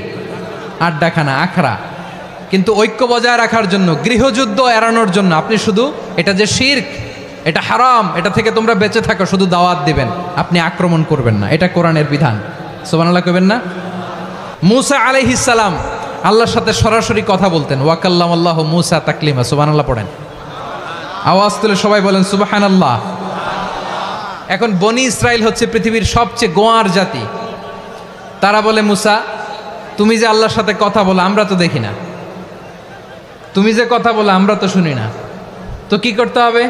S1: আড্ডাখানা, আখড়া। কিন্তু ঐক্য বজায় রাখার জন্য, গৃহযুদ্ধ এড়ানোর জন্য আপনি শুধু এটা যে শিরক, এটা হারাম, এটা থেকে তোমরা বেঁচে থাকো, শুধু দাওয়াত দিবেন, আপনি আক্রমণ করবেন না, এটা কোরআনের বিধান। সুবহানাল্লাহ কইবেন না? মূসা আলাইহিস সালাম আল্লাহর সাথে সরাসরি কথা বলতেন, ওয়াকাল্লামাল্লাহু মূসা তাকলিমা। সুবহানাল্লাহ পড়েন, আওয়াজ তুলে সবাই বলেন সুবহানাল্লাহ। এখন বনি ইসরাইল হচ্ছে পৃথিবীর সবচেয়ে গোয়ার জাতি। তারা বলে, মূসা তুমি যে আল্লাহর সাথে কথা বলো আমরা তো দেখি না, তুমি যে কথা বলো আমরা তো শুনি না, তো কি করতে হবে?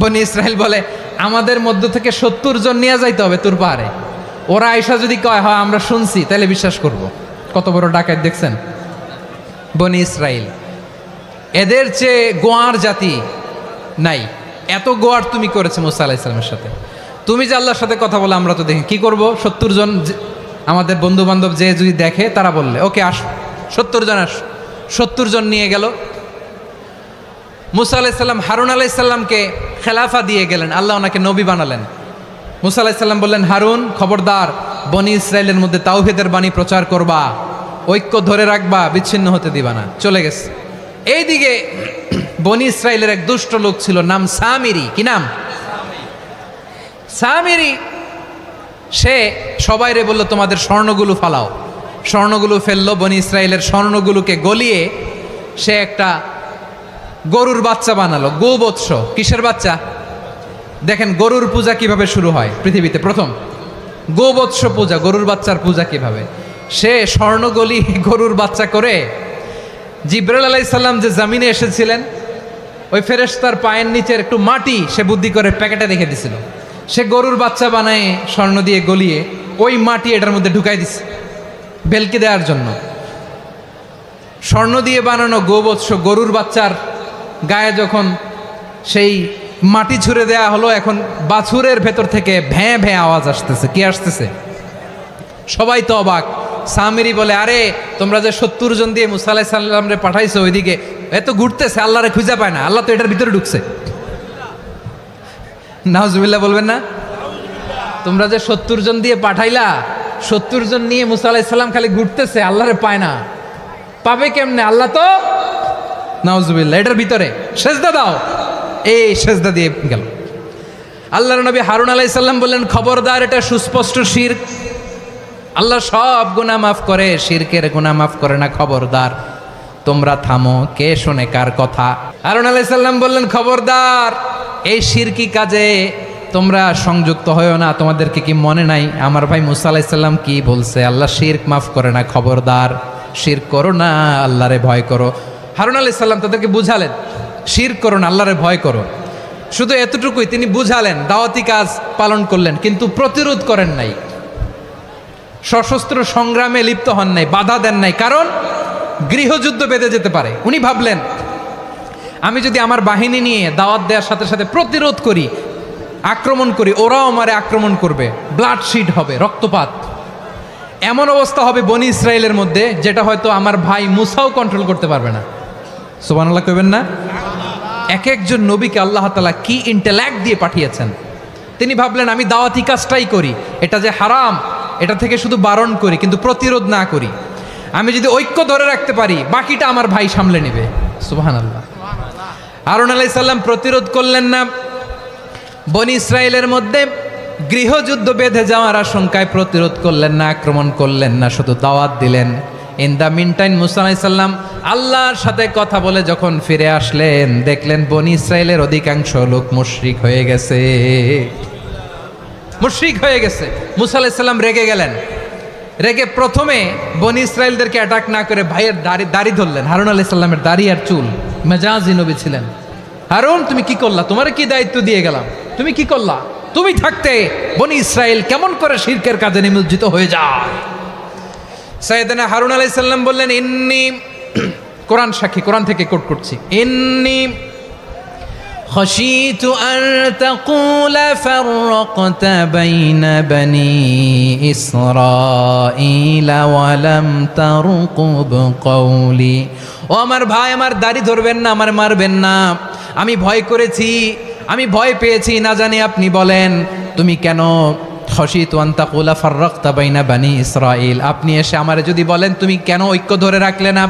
S1: বনি ইসরাইল বলে, আমাদের মধ্য থেকে 70 জন নিয়ে যাইতে হবে তুর পাহাড়ে, ওরা আয়সা যদি কয় হয় আমরা শুনছি, তাহলে বিশ্বাস করব। কত বড় ডাকাত দেখছেন বনি ইসরাইল। এদের চেয়ে গোয়ার জাতি নাই, এত গোয়ার তুমি করেছে মূসা আলাইহিস সালামের সাথে। তুমি যে আল্লাহর সাথে কথা বলে আমরা তো দেখি, কি করব? 70 জন আমাদের বন্ধু বান্ধব যে যদি দেখে, তারা বললে ওকে আস, 70 জন আস। 70 জন নিয়ে গেল। মূসা আলাইহিস সালাম হারুন আলাইহিস সালামকে খেলাফা দিয়ে গেলেন, আল্লাহ ওনাকে নবী বানালেন। মূসা আলাইহিস সালাম বললেন, হারুন খবরদার, বনি ইসরাইলের মধ্যে তাওহীদের বাণী প্রচার করবা, ঐক্য ধরে রাখবা, বিচ্ছিন্ন হতে দিবা না। চলে গেছে। এইদিকে বনি ইসরাইলের এক দুষ্ট লোক ছিল, নাম সামিরি। কি নাম? সামিরি। সে সবাইরে বলল, তোমাদের স্বর্ণগুলো ফালাও। স্বর্ণগুলো ফেললো, বনি ইসরাইলের স্বর্ণগুলোকে গলিয়ে সে একটা গরুর বাচ্চা বানালো, গোবৎস। কিসের বাচ্চা? দেখেন গরুর পূজা কিভাবে শুরু হয় পৃথিবীতে, প্রথম গোবৎস পূজা, গরুর বাচ্চার পূজা কিভাবে। সে স্বর্ণ গলি গরুর বাচ্চা করে, জিবরাইল আলাইহিস সালাম যে জামিনে এসেছিলেন, ওই ফেরেশতার পায়ের নিচের একটু মাটি সে বুদ্ধি করে প্যাকেটে রেখে দিছিল। সে গরুর বাচ্চা বানায় স্বর্ণ দিয়ে গলিয়ে ওই মাটি এটার মধ্যে ঢুকাই দিছে বেলকে দেওয়ার জন্য। স্বর্ণ দিয়ে বানানো গোবৎস গরুর বাচ্চার গায়ে যখন সেই মাটি ছুঁড়ে দেয়া হলো, এখন বাছুরের ভেতর থেকে ভ্যাঁ ভ্যাঁ আওয়াজ আসতেছে। কি আসতেছে? সবাই তো অবাক। সামিরি বলে, আরে তোমরা যে 70 জন দিয়ে মূসা আলাইহিস সালামরে পাঠাইছো, ওইদিকে এত ঘুরতেছে, আল্লাহরে খুঁজে পায় না, আল্লাহ তো এটার ভিতরে ঢুকছে। নাউজুবিল্লাহ বলবেন না? তোমরা যে 70 জন দিয়ে পাঠাইলা, 70 জন নিয়ে মূসা আলাইহিস সালাম খালি ঘুরতেছে, আল্লাহরে পায় না। পাবে কেমনে? আল্লাহ তো, নাউজুবিল্লাহ, এটার ভিতরে সেজদা দাও। এই সেজদা দিয়ে গেল। আল্লাহর নবী হারুন আলাইহিস সালাম বললেন, খবরদার, এটা সুস্পষ্ট শিরক, আল্লাহ সব গুনাহ মাফ করে, শিরকের গুনাহ মাফ করে না। খবরদার, তোমরা থামো। কে শোনে কার কথা? হারুন আলাইহিস সালাম বললেন, খবরদার, এই শিরকি কাজে তোমরা সংযুক্ত হয়েও না। তোমাদেরকে কি মনে নাই আমার ভাই মুসা আলাইহিস সালাম কি বলছে? আল্লাহ শিরক মাফ করে না। খবরদার, শিরক করো না, আল্লাহরে ভয় করো। হারুন আলাইহিস সালাম তাদেরকে বুঝালেন, শিরক করো না, আল্লাহরে ভয় করো। শুধু এতটুকুই তিনি বুঝালেন, দাওয়াতি কাজ পালন করলেন, কিন্তু প্রতিরোধ করেন নাই, সশস্ত্র সংগ্রামে লিপ্ত হন নাই, বাধা দেন নাই। কারণ গৃহযুদ্ধ বেঁধে যেতে পারে। উনি ভাবলেন, আমি যদি আমার বাহিনী নিয়ে দাওয়াত দেওয়ার সাথে সাথে প্রতিরোধ করি, আক্রমণ করি, ওরাও আমারে আক্রমণ করবে, ব্লাডশিড হবে, রক্তপাত। এমন অবস্থা হবে বনি ইসরায়েলের মধ্যে, যেটা হয়তো আমার ভাই মুসাও কন্ট্রোল করতে পারবে না। সুবহানাল্লাহ কইবেন না? এক একজন নবীকে আল্লাহ তাআলা কি ইন্টেলেক্ট দিয়ে পাঠিয়েছেন। তিনি ভাবলেন, আমি দাওয়াতি কাজটাই করি, এটা যে হারাম এটা থেকে শুধু বারণ করি, কিন্তু প্রতিরোধ না করি। আমি যদি ঐক্য ধরে রাখতে পারি, বাকিটা আমার ভাই সামলে নেবে। সুবহানাল্লাহ। হারুন আলাইহিস সালাম প্রতিরোধ করলেন না। বনি ইসরায়েলের মধ্যে গৃহযুদ্ধ বেঁধে যাওয়ার আশঙ্কায় প্রতিরোধ করলেন না, আক্রমণ করলেন না, শুধু দাওয়াত দিলেন। ইন দ্য মিন টাইম মুসা আলাইহিস সালাম আল্লাহর সাথে কথা বলে যখন ফিরে আসলেন, দেখলেন বনি ইসরায়েলের অধিকাংশ লোক মুশরিক হয়ে গেছে, মুশরিক হয়ে গেছে। মুসা আলাইহিস সালাম রেগে গেলেন। রেগে প্রথমে বনি ইসরায়েলদেরকে অ্যাটাক না করে ভাইয়ের দাড়ি ধরলেন। হারুন আলাইহিস সালামের দাড়ি আর চুল, মেজাজি নবী ছিলেন। হারুন, তুমি কি করলা? তোমার কি দায়িত্ব দিয়ে গেলাম, তুমি কি করলা? তুমি থাকতে বনি ইসরায়েল কেমন করে শিরকের কাজে নিমজ্জিত হয়ে যায়? সাইয়েদনা হারুন আলাইহিস সালাম বললেন, ইন্নী, কোরআন সাক্ষী, কোরআন থেকে কোট করছি, ইন্নী خشيت أن تقول فرقت بين بني إسرائيل ولم ترقب قولي। ও আমার ভাই, আমার দাড়ি ধরবেন না, আমার মারবেন না। আমি ভয় করেছি, আমি ভয় পেয়েছি, না জানি আপনি বলেন তুমি কেন খশিতু আন তাকুলা ফাররাকতা বাইনা বানি ইসরাইল, আপনি এসে আমারে যদি বলেন তুমি কেন ঐক্য ধরে রাখলে না,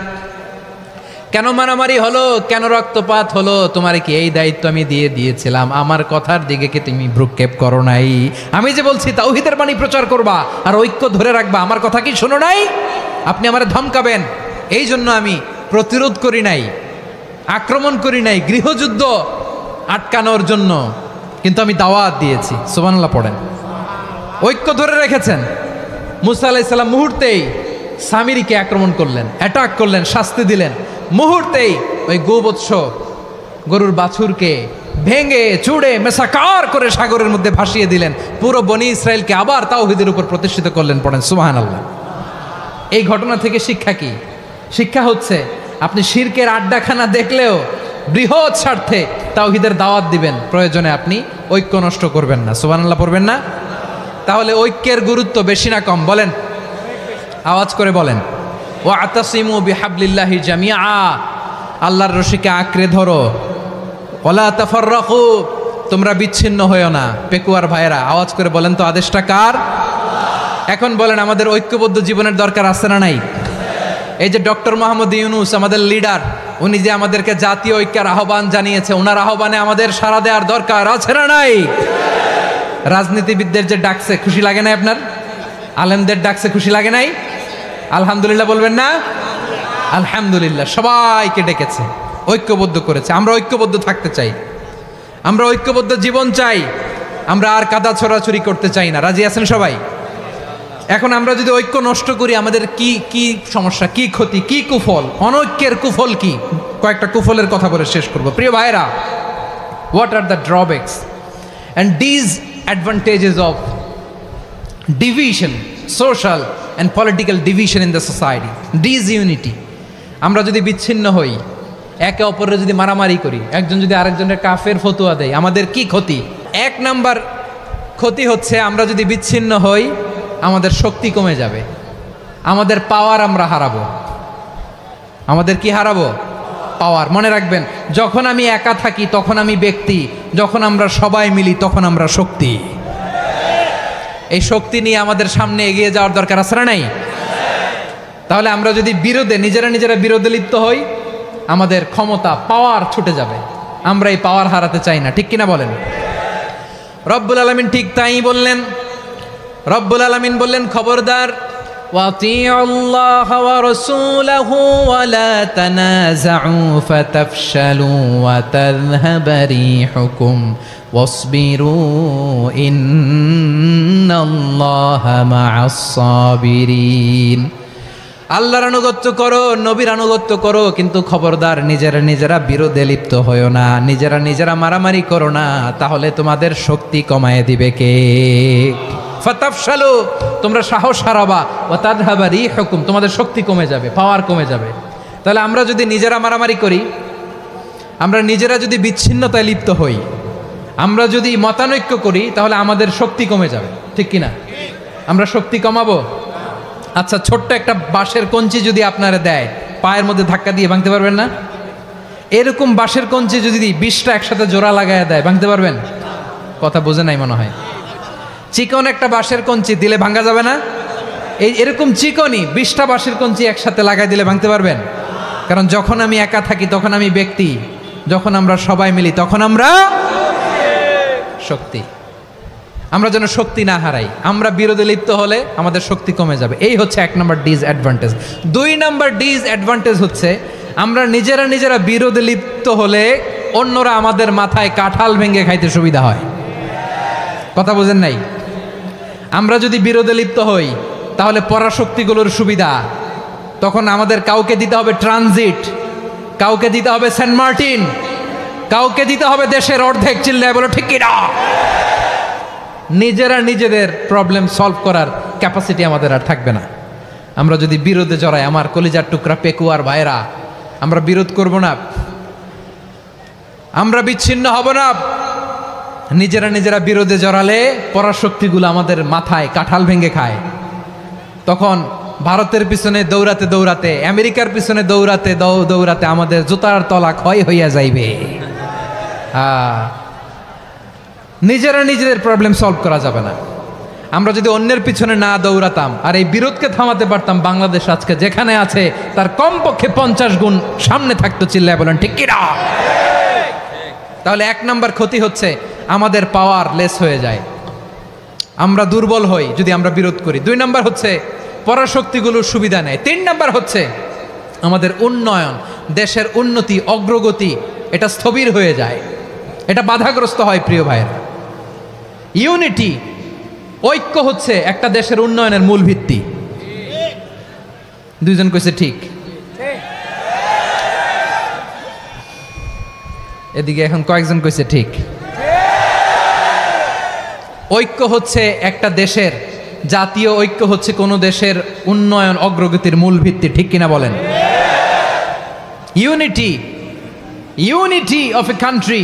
S1: কেন মারামারি হলো, কেন রক্তপাত হলো, তোমার কি এই দায়িত্ব আমি দিয়ে দিয়েছিলাম? আমার কথার দিকে কি তুমি ভ্রুক্ষেপ করো নাই? আমি যে বলছি তাওহীদের বাণী প্রচার করবা আর ঐক্য ধরে রাখবা, আমার কথা কি শোনো নাই? আপনি আমারে ধমকাবেন, এই জন্য আমি প্রতিরোধ করি নাই, আক্রমণ করি নাই, গৃহযুদ্ধ আটকানোর জন্য, কিন্তু আমি দাওয়াত দিয়েছি। সুবহানাল্লাহ পড়েন। ঐক্য ধরে রেখেছেন। মুসা আলাইহিস সালাম মুহূর্তেই সামিরীকে আক্রমণ করলেন, অ্যাটাক করলেন, শাস্তি দিলেন। মুহূর্তেই ওই গোবৎস গরুর বাছুরকে ভেঙে চুড়ে মেসাকার করে সাগরের মধ্যে ভাসিয়ে দিলেন। পুরো বনি ইসরায়েলকে আবার তাওহীদের উপর প্রতিষ্ঠিত করলেন। পড়েন সুবহানাল্লাহ। এই ঘটনা থেকে শিক্ষা কি? শিক্ষা হচ্ছে, আপনি শিরকের আড্ডাখানা দেখলেও বৃহৎ স্বার্থে তাওহীদের দাওয়াত দিবেন, প্রয়োজনে আপনি ঐক্য নষ্ট করবেন না। সুবহানাল্লাহ পড়বেন না? তাহলে ঐক্যের গুরুত্ব বেশি না কম? বলেন, আওয়াজ করে বলেন। ওয়াতাসিমু বিহাবলিল্লাহি জামিআ, আল্লাহর রশিকে আঁকড়ে ধরো। ওয়ালা তাফাররাকু, তোমরা বিচ্ছিন্ন হয়েও না। পেকুয়ার ভাইরা আওয়াজ করে বলেন তো, আদেশটা কার? এখন বলেন, আমাদের ঐক্যবদ্ধ জীবনের দরকার আছে না নাই? এই যে ডক্টর মোহাম্মদ ইউনূস আমাদের লিডার, উনি যে আমাদেরকে জাতীয় ঐক্যের আহ্বান জানিয়েছে, ওনার আহ্বানে আমাদের সাড়া দেওয়ার দরকার আছে না নাই? রাজনীতিবিদদের যে ডাকছে, খুশি লাগে নাই আপনার? আলেমদের ডাকছে, খুশি লাগে নাই? আলহামদুলিল্লাহ বলবেন না? আলহামদুলিল্লাহ। সবাইকে ডেকেছে, ঐক্যবদ্ধ করেছে। আমরা ঐক্যবদ্ধ থাকতে চাই, আমরা ঐক্যবদ্ধ জীবন চাই, আমরা আর কাদা ছড়াছড়ি করতে চাই না। রাজি আছেন সবাই? এখন আমরা যদি ঐক্য নষ্ট করি, আমাদের কি কি সমস্যা, কি ক্ষতি, কি কুফল? অনৈক্যের কুফল কি? কয়েকটা কুফলের কথা বলে শেষ করব। প্রিয় ভাইরা, what are the drawbacks and disadvantages of division, social and political division in the society, disunity? আমরা যদি বিচ্ছিন্ন হই, একে অপরের যদি মারামারি করি, একজন যদি আরেকজনের কাফের ফতোয়া দেয়, আমাদের কি ক্ষতি? এক নাম্বার ক্ষতি হচ্ছে, আমরা যদি বিচ্ছিন্ন হই, আমাদের শক্তি কমে যাবে, আমাদের পাওয়ার আমরা হারাবো। আমাদের কি হারাবো? পাওয়ার। মনে রাখবেন, যখন আমি একা থাকি তখন আমি ব্যক্তি, যখন আমরা সবাই মিলি তখন আমরা শক্তি। এই শক্তি নিয়ে আমাদের সামনে এগিয়ে যাওয়ার দরকার আছে না নাই? তাহলে আমরা যদি নিজেরা বিরোধে লিপ্ত হই, আমাদের ক্ষমতা, পাওয়ার ছুটে যাবে। আমরা এই পাওয়ার হারাতে চাই না, ঠিক কিনা বলেন? রব্বুল আলামিন ঠিক তাই বললেন। রব্বুল আলামিন বললেন, খবরদার وأطيعوا الله ورسوله ولا تنازعوا فتفشلوا وتذهب ريحكم واصبروا إن الله مع الصابرين আল্লাহর আনুগত্য করো, নবীর আনুগত্য করো, কিন্তু খবরদার নিজেরা নিজেরা বিরোধে লিপ্ত হয়ো না, নিজেরা নিজেরা মারামারি করো না, তাহলে তোমাদের শক্তি কমায় দিবে কে? ফাতাফশালু, তোমরা সাহস হারাবা, ওয়া তাযহাবা রিহুকুম, তোমাদের শক্তি কমে যাবে, পাওয়ার কমে যাবে। তাহলে আমরা যদি নিজেরা মারামারি করি, আমরা নিজেরা যদি বিচ্ছিন্নতায় লিপ্ত হই, আমরা যদি মতানৈক্য করি, তাহলে আমাদের শক্তি কমে যাবে, ঠিক কিনা? আমরা শক্তি কমাবো? আচ্ছা, ছোট্ট একটা বাঁশের কঞ্চি যদি আপনারা দেয়, পায়ের মধ্যে ধাক্কা দিয়ে ভাঙতে পারবেন না? এরকম বাঁশের কঞ্চি যদি 20টা একসাথে জোড়া লাগায় দেয়, ভাঙতে পারবেন? কথা বোঝে নাই মনে হয়। চিকন একটা বাঁশের কঞ্চি দিলে ভাঙা যাবে না? এরকম চিকনই 20টা বাঁশের কঞ্চি একসাথে লাগাই দিলে ভাঙতে পারবেন? কারণ যখন আমি একা থাকি তখন আমি ব্যক্তি, যখন আমরা সবাই মিলি তখন আমরা শক্তি। আমরা যেন শক্তি না হারাই। আমরা বিরোধে লিপ্ত হলে আমাদের শক্তি কমে যাবে। এই হচ্ছে 1 নম্বর ডিসঅ্যাডভান্টেজ। 2 নম্বর ডিসঅ্যাডভান্টেজ হচ্ছে আমরা নিজেরা নিজেরা বিরোধে লিপ্ত হলে অন্যরা আমাদের মাথায় কাঁঠাল ভেঙে খাইতে সুবিধা হয়। কথা বোঝেন নাই? আমরা যদি বিরোধে লিপ্ত হই তাহলে পরাশক্তিগুলোর সুবিধা, তখন আমাদের কাউকে দিতে হবে ট্রানজিট, কাউকে দিতে হবে সেন্ট মার্টিন, কাউকে দিতে হবে দেশের অর্ধেক। চিল্লায় বলো ঠিক কিনা? নিজেরা নিজেদের প্রবলেম সলভ করার ক্যাপাসিটি আমাদের আর থাকবে না। আমরা যদি বিরোধে জড়াই, আমার কলিজার টুকরা পেকুয়ার ভাইরা, আমরা বিরোধ করব না, আমরা বিচ্ছিন্ন হব না। নিজেরা নিজেরা বিরোধে জড়ালে পরাশক্তিগুলো আমাদের মাথায় কাঁঠাল ভেঙে খায়। তখন ভারতের পিছনে দৌড়াতে দৌড়াতে, আমেরিকার পিছনে দৌড়াতে দৌড়াতে আমাদের জুতার তলা ক্ষয় হইয়া যাইবে। নিজেরা নিজেদের প্রবলেম সলভ করা যাবে না। আমরা যদি অন্যের পিছনে না দৌড়াতাম আর এই বিরোধকে থামাতে পারতাম, বাংলাদেশ আজকে যেখানে আছে তার কমপক্ষে 50 গুণ সামনে থাকতো। চিল্লায় বলেন ঠিক কিনা? তাহলে 1 নম্বর ক্ষতি হচ্ছে আমাদের পাওয়ার লেস হয়ে যায়, আমরা দুর্বল হই যদি আমরা বিরোধ করি। 2 নম্বর হচ্ছে পরাশক্তিগুলোর সুবিধা নেয়। 3 নম্বর হচ্ছে আমাদের উন্নয়ন, দেশের উন্নতি, অগ্রগতি, এটা স্থবির হয়ে যায়, এটা বাধাগ্রস্ত হয়। প্রিয় ভাইয়েরা, ইউনিটি, ঐক্য হচ্ছে একটা দেশের উন্নয়নের মূল ভিত্তি। 2 জন কইছে ঠিক। এদিকে এখন কয়েকজন কইছে ঠিক। ঐক্য হচ্ছে একটা দেশের, জাতীয় ঐক্য হচ্ছে কোনো দেশের উন্নয়ন অগ্রগতির মূল ভিত্তি, ঠিক কিনা বলেন? ইউনিটি অফ এ কান্ট্রি,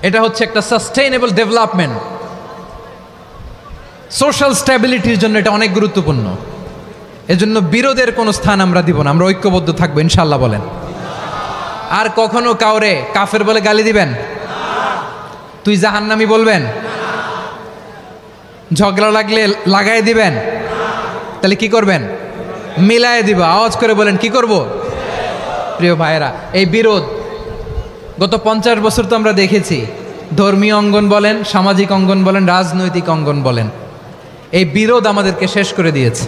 S1: এটা হচ্ছে একটা সাস্টেইনেবল ডেভেলপমেন্ট, সোশ্যাল স্ট্যাবিলিটির জন্য এটা অনেক গুরুত্বপূর্ণ। এজন্য বিরোধের কোনো স্থান আমরা দিব না, আমরা ঐক্যবদ্ধ থাকবো ইনশাল্লাহ বলেন। আর কখনো কাউরে কাফের বলে গালি দিবেন? তুই জাহান্নামী বলবেন? ঝগড়া লাগলে লাগাই দিবেন? তাহলে কি করবেন? মিলায় দিব। আওয়াজ করে বলেন কি করব? প্রিয় ভাইয়েরা, এই বিরোধ গত 50 বছর তো আমরা দেখেছি, ধর্মীয় অঙ্গন বলেন, সামাজিক অঙ্গন বলেন, রাজনৈতিক অঙ্গন বলেন, এই বিরোধ আমাদেরকে শেষ করে দিয়েছে।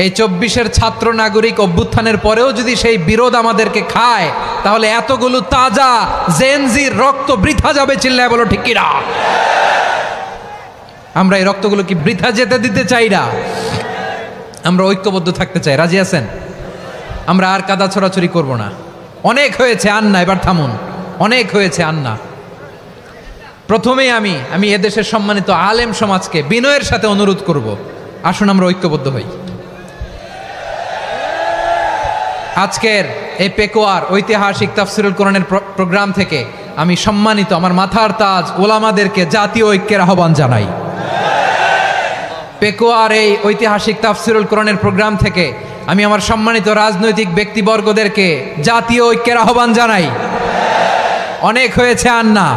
S1: এই 24-এর ছাত্র নাগরিক অভ্যুত্থানের পরেও যদি সেই বিরোধ আমাদেরকে খায়, তাহলে এতগুলো তাজা জেনজির রক্ত বৃথা যাবে। চিল্লায় বলো ঠিক কিনা? আমরা এই রক্তগুলো কি বৃথা যেতে দিতে চাই না? আমরা ঐক্যবদ্ধ থাকতে চাই। রাজি আছেন? আমরা আর কাদা ছড়াছড়ি করব না। অনেক হয়েছে, আন্না, এবার থামুন। অনেক হয়েছে, আন্না। প্রথমেই আমি এদেশের সম্মানিত আলেম সমাজকে বিনয়ের সাথে অনুরোধ করব, আসুন আমরা ঐক্যবদ্ধ হই। আজকের এই পেকুয়ার ঐতিহাসিক তাফসিরুল কোরআনের প্রোগ্রাম থেকে আমি সম্মানিত আমার মাথার তাজ ওলামাদেরকে জাতীয় ঐক্যের আহ্বান জানাই। পেকুয়ার এই ঐতিহাসিক তাফসিরুল কোরআনের প্রোগ্রাম থেকে আমি আমার সম্মানিত রাজনৈতিক ব্যক্তিবর্গদেরকে জাতীয় ঐক্যের আহ্বান জানাই। অনেক হয়েছে, আন্না।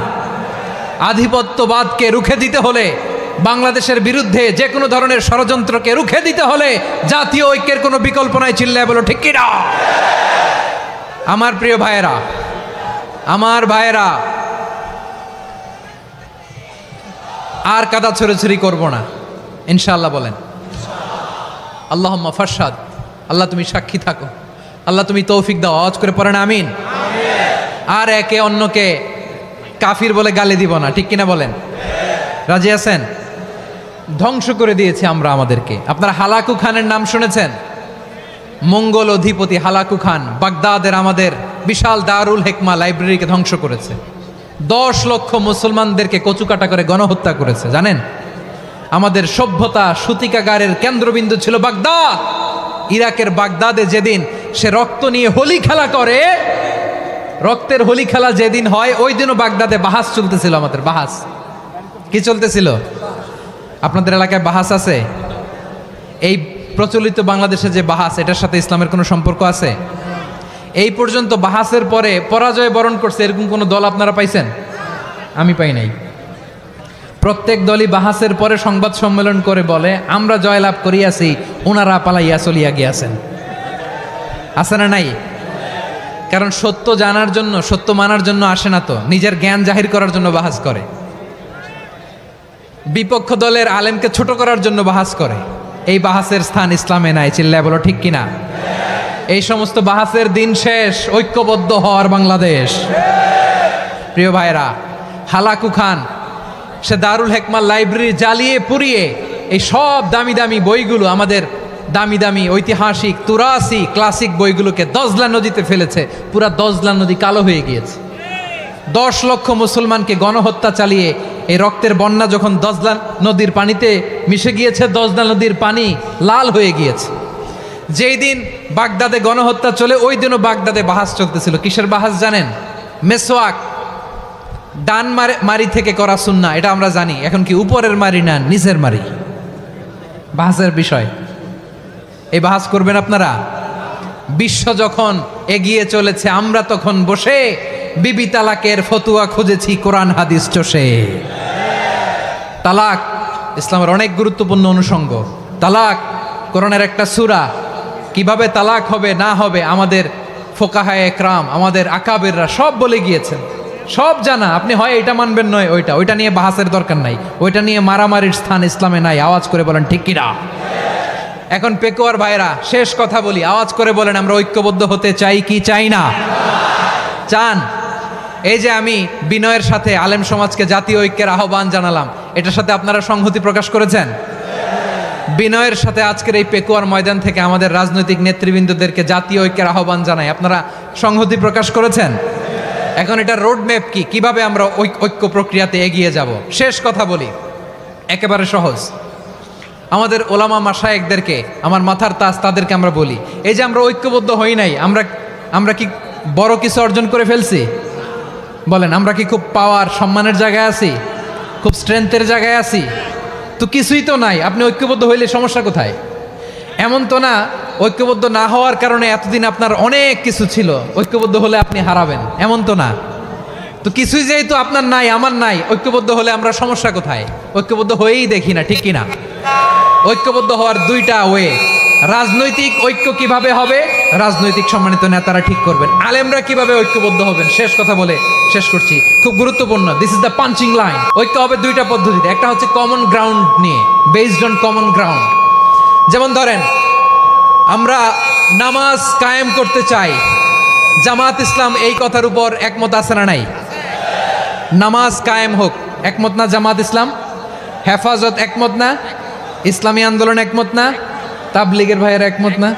S1: আধিপত্যবাদকে রুখে দিতে হলে, বাংলাদেশের বিরুদ্ধে যে কোনো ধরনের ষড়যন্ত্রকে রুখে দিতে হলে জাতীয় ঐক্যের কোনো বিকল্প নাই। চিল্লায় বলো ঠিক কিনা? আমার প্রিয় ভাইয়েরা, আমার ভাইয়েরা, আর কাদা ছড়াছড়ি করব না। ইনশাআল্লাহ বলেন। আল্লাহুম্মা ফারশাদ, আল্লাহ তুমি সাক্ষী থাকো, আল্লাহ তুমি তৌফিক দাও। আওয়াজ করে পড়েন আমিন। আর একে অন্যকে কাফির বলে গালি দিব না, ঠিক কিনা বলেন? রাজি আছেন? ধ্বংস করে দিয়েছি আমরা আমাদেরকে। আপনারা হালাকু খানের নাম শুনেছেন? মঙ্গল অধিপতি হালাকু খান বাগদাদের আমাদের বিশাল দারুল হেকমা লাইব্রেরিকে ধ্বংস করেছে। 10 লক্ষ মুসলমানদেরকে কচুকাটা করে গণহত্যা করেছে। জানেন, আমাদের সভ্যতা সূতিকাগারের কেন্দ্রবিন্দু ছিল বাগদাদ। ইরাকের বাগদাদে যেদিন সে রক্ত নিয়ে হোলি খেলা করে, রক্তের হোলি খেলা যেদিন হয়, ওই দিনও বাগদাদে বাহাস চলতেছিল। আমাদের বাহাস কি চলতেছিল? আপনাদের এলাকায় বাহাস আছে? এই প্রচলিত বাংলাদেশে যে বাহাস, এটার সাথে ইসলামের কোনো সম্পর্ক আছে? এই পর্যন্ত বাহাসের পরে পরাজয় বরণ করছে এরকম কোনো দল আপনারা পাইছেন? আমি পাই নাই। প্রত্যেক দলই বাহাসের পরে সংবাদ সম্মেলন করে বলে আমরা জয়লাভ করিয়াছি, ওনারা পালাইয়া চলিয়া গিয়াছেন। আছে না নাই? কারণ সত্য জানার জন্য, সত্য মানার জন্য আসে না তো, নিজের জ্ঞান জাহির করার জন্য বাহাস করে। বিপক্ষ দলের আলেমকে ছোট করার জন্য বাহাস করে। এই বাহাসের স্থান ইসলামে নাই। চিল্লায় বলো ঠিক কিনা? এই সমস্ত বাহাসের দিন শেষ। ঐক্যবদ্ধ হওয়ার বাংলাদেশ। প্রিয় ভাইরা, হালাকু খান সে দারুল হেকমা লাইব্রেরি জ্বালিয়ে পুড়িয়ে এই সব দামি দামি বইগুলো, আমাদের দামি দামি ঐতিহাসিক তুরাসি ক্লাসিক বইগুলোকে দজলা নদীতে ফেলেছে। পুরা দজলা নদী কালো হয়ে গিয়েছে। 10 লক্ষ মুসলমানকে গণহত্যা চালিয়ে এই রক্তের বন্যা যখন দজলা নদীর পানিতে মিশে গিয়েছে, দজলা নদীর পানি লাল হয়ে গিয়েছে। যেই দিন বাগদাদে গণহত্যা চলে, ওই দিনও বাগদাদে বাহাস চলতেছিল। কিসের বাহাস জানেন? মেসওয়াক, ডান মারি থেকে করা সুন্নাহ, এটা আমরা জানি। এখন কি উপরের মারি না নিচের মারি? বাহাসের বিষয়। এই বাহাস করবেন আপনারা? বিশ্ব যখন এগিয়ে চলেছে, আমরা তখন বসে বিবি তালাকের ফতুয়া খুঁজেছি কোরআন হাদিস চষে। তালাক ইসলামের অনেক গুরুত্বপূর্ণ অনুষঙ্গ। তালাক কোরআনের একটা সূরা। কিভাবে তালাক হবে না হবে আমাদের ফোকাহায়ে একরাম, আমাদের আকাবেররা সব বলে গিয়েছেন, সব জানা। আপনি হয় এটা মানবেন, নয় ওইটা নিয়ে বাহাসের দরকার নাই। ওইটা নিয়ে মারামারির স্থান ইসলামে নাই। আওয়াজ করে বলেন ঠিক কিনা? এখন পেকুয়ার ভাইরা, শেষ কথা বলি, আওয়াজ করে বলেন আমরা ঐক্যবদ্ধ হতে চাই কি চাই না? চান? এই যে আমি বিনয়ের সাথে আলেম সমাজকে জাতীয় ঐক্যের আহ্বান জানালাম, এটার সাথে আপনারা সংহতি প্রকাশ করেছেন? বিনয়ের সাথে আজকের এই পেকুয়ার ময়দান থেকে আমাদের রাজনৈতিক নেতৃবৃন্দদেরকে জাতীয় ঐক্যের আহ্বান জানাই, আপনারা সংহতি প্রকাশ করেছেন? এখন এটা রোড ম্যাপ কি, কিভাবে আমরা ঐক্য প্রক্রিয়াতে এগিয়ে যাব? শেষ কথা বলি, একেবারে সহজ। আমাদের ওলামা মাশায়েখদেরকে, আমার মাথার তাজ, তাদেরকে আমরা বলি, এই যে আমরা ঐক্যবদ্ধ হই নাই, আমরা কি বড় কিছু অর্জন করে ফেলছি? বলেন, আমরা কি খুব পাওয়ার সম্মানের জায়গায় আছি? খুব স্ট্রেংথের জায়গায় আছি? তো কিছুই তো নাই। আপনি ঐক্যবদ্ধ হইলে সমস্যা কোথায়? এমন তো না ঐক্যবদ্ধ না হওয়ার কারণে এতদিন আপনার অনেক কিছু ছিল, ঐক্যবদ্ধ হলে আপনি হারাবেন, এমন তো না। তো কিছুই যেহেতু আপনার নাই, আমার নাই, ঐক্যবদ্ধ হলে আমরা সমস্যা কোথায়? ঐক্যবদ্ধ হয়েই দেখি না, ঠিক কিনা? ঐক্যবদ্ধ হওয়ার দুইটা ওয়ে। রাজনৈতিক ঐক্য কিভাবে হবে? রাজনৈতিক সম্মানিত নেতারা ঠিক করবেন। আলেমরা কিভাবে ঐক্যবদ্ধ হবেন? শেষ কথা বলে শেষ করছি, খুব গুরুত্বপূর্ণ। This is the punching line. ঐক্য হবে দুইটা পদ্ধতিতে। একটা হচ্ছে কমন গ্রাউন্ড নিয়ে, বেসড অন কমন গ্রাউন্ড। যেমন ধরেন, আমরা নামাজ কায়েম করতে চাই, জামাত ইসলাম এই কথার উপর একমত আছে না নাই? নামাজ কায়েম হোক, একমত না জামাত ইসলাম? হেফাজত একমত না? ইসলামী আন্দোলন একমত না? তাবলিগের ভাইয়েরা একমত না?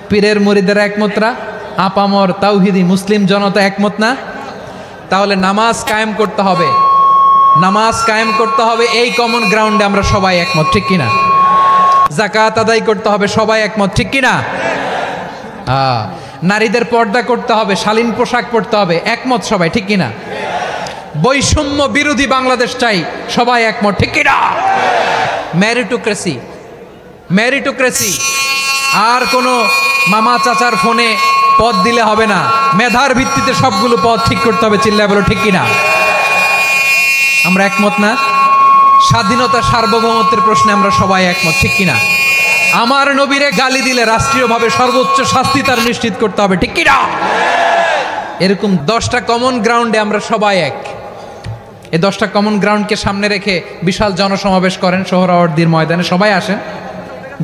S1: পীরের মুরিদেরা একমত না? আপামর তাওহিদি মুসলিম জনতা একমত না? তাহলে নামাজ কায়েম করতে হবে, নামাজ কায়েম করতে হবে এই কমন গ্রাউন্ডে আমরা সবাই একমত, ঠিক কিনা? যাকাত আদায় করতে হবে, সবাই একমত, ঠিক কিনা? নারীদের পর্দা করতে হবে, শালীন পোশাক পরতে হবে, একমত সবাই, ঠিক কিনা? বৈষম্য বিরোধী বাংলাদেশ চাই, সবাই একমত, ঠিক কিনা? মেরিটোক্রেসি, আর কোনো মামা চাচার ফোনে পদ দিলে হবে না, মেধার ভিত্তিতে সবগুলো পদ ঠিক করতে হবে। চিল্লায় বলো ঠিক কিনা? আমরা একমত না? স্বাধীনতা সার্বভৌমত্বের প্রশ্নে আমরা সবাই একমত, ঠিক কিনা? আমার নবীরে গালি দিলে রাষ্ট্রীয়ভাবে সর্বোচ্চ শাস্তি তার নিশ্চিত করতে হবে, ঠিক কিনা? এরকম 10টা কমন গ্রাউন্ডে আমরা সবাই এক।
S2: এই 10টা কমন গ্রাউন্ডকে সামনে রেখে বিশাল জনসমাবেশ করেন সোহরাওয়ার্দীর ময়দানে, সবাই আসেন।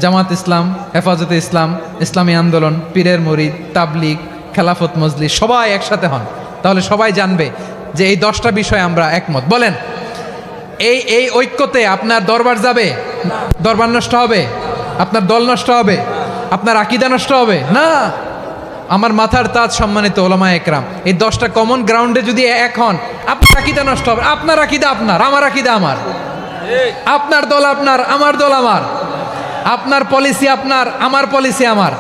S2: জামাত ইসলাম, হেফাজতে ইসলাম, ইসলামী আন্দোলন, পীরের মুরিদ, তাবলিগ, খেলাফত মজলিস সবাই একসাথে হন, তাহলে সবাই জানবে যে এই 10টা বিষয়ে আমরা একমত। বলেন, এই ঐক্যতে আপনার দরবার যাবে? দরবার নষ্ট হবে? আপনার দল নষ্ট হবে? আপনার আকীদা নষ্ট হবে? না। আমার মাথার তাজ সম্মানিত ওলামা একরাম, এই 10টা কমন গ্রাউন্ডে যদি এক হন, আপনার আকীদা নষ্ট হবে? আপনার আকীদা আপনার, আমার আকীদা আমার, আপনার দল আপনার, আমার দল আমার, আপনার পলিসি আপনার, আমার পলিসি আমার,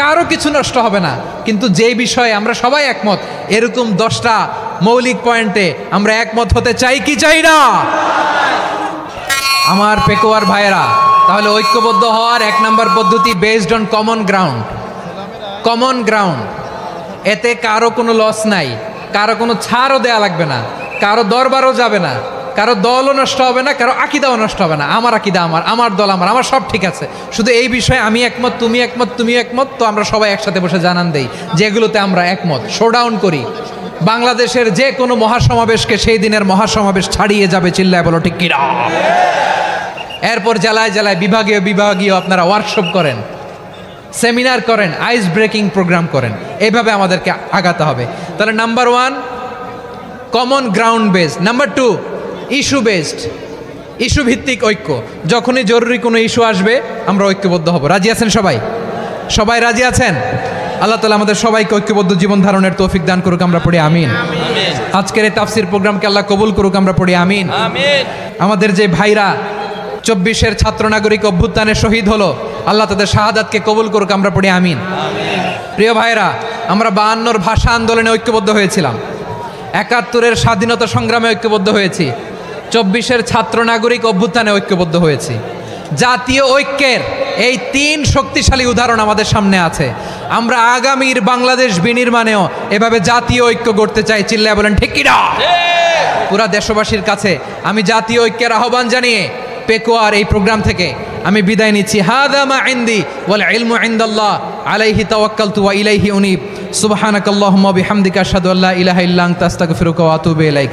S2: কারো কিছু নষ্ট হবে না। কিন্তু যে বিষয়ে আমরা সবাই একমত, এরকম 10টা মৌলিক পয়েন্টে আমরা একমত হতে চাই কি চাই না? আমার পেকুয়ার ভাইয়েরা, তাহলে ঐক্যবদ্ধ হওয়ার 1 নম্বর পদ্ধতি based on common ground. Common ground, এতে কারো কোনো লস নাই, কারো কোনো ছাড়ও দেয়া লাগবে না, কারো দরবারও যাবে না, কারো দলও নষ্ট হবে না, কারো আকীদাও নষ্ট হবে না। আমার আকীদা আমার, আমার দল আমার, আমার সব ঠিক আছে। শুধু এই বিষয়ে আমি একমত, তুমি একমত, তুমি একমত, তো আমরা সবাই একসাথে বসে জানান দেই যেগুলোতে আমরা একমত, শোডাউন করি। বাংলাদেশের যে কোনো মহাসমাবেশকে সেই দিনের মহাসমাবেশ ছাড়িয়ে যাবে, চিল্লায় বলো ঠিক কিনা? এরপর জেলায় জেলায় বিভাগীয় আপনারা ওয়ার্কশপ করেন, সেমিনার করেন, আইস ব্রেকিং প্রোগ্রাম করেন, এইভাবে আমাদেরকে আগাতে হবে। তাহলে number 1 common ground based. Number 2 issue based, issue ভিত্তিক ঐক্য। যখনই জরুরি কোনো ইস্যু আসবে আমরা ঐক্যবদ্ধ হব। রাজি আছেন সবাই? সবাই রাজি আছেন? আল্লাহ তাআলা আমাদের সবাইকে ঐক্যবদ্ধ জীবন ধারণের তৌফিক দান করুক, আমরা পড়ি আমিন। আজকের এই তাফসীর প্রোগ্রামকে আল্লাহ কবুল করুক, আমরা পড়ি আমিন। আমাদের যে ভাইরা 24-এর ছাত্র নাগরিক অভ্যুত্থানে শহীদ হলো, আল্লাহ তাদের শাহাদাতকে কবুল করুক, আমরা পড়ি আমিন। প্রিয় ভাইরা, আমরা 52-র ভাষা আন্দোলনে ঐক্যবদ্ধ হয়েছিলাম, 71-এর স্বাধীনতা সংগ্রামে ঐক্যবদ্ধ হয়েছি, 24-এর ছাত্র নাগরিক অভ্যুত্থানে ঐক্যবদ্ধ হয়েছি। জাতীয় ঐক্যের এই 3 শক্তিশালী উদাহরণ আমাদের সামনে আছে। আমরা আগামীর বাংলাদেশ বিনির্মাণেও এভাবে জাতীয় ঐক্য গড়তে চাই, চিল্লায় বলেন ঠিক কিনা? পুরা দেশবাসীর কাছে আমি জাতীয় ঐক্যের আহ্বান জানিয়ে পেকুয়ার এই প্রোগ্রাম থেকে আমি বিদায় নিচ্ছি। হাদা মা ইনদি ওয়াল ইলমু ইনদাল্লাহ আলাইহি তাওয়াক্কালতু ওয়া ইলাইহি উনীব। সুবহানাকাল্লাহুম্মা বিহামদিকা আশহাদু আল্লা ইলাহা ইল্লা আনতা আস্তাগফিরুকা ওয়া আতুবু ইলাইক।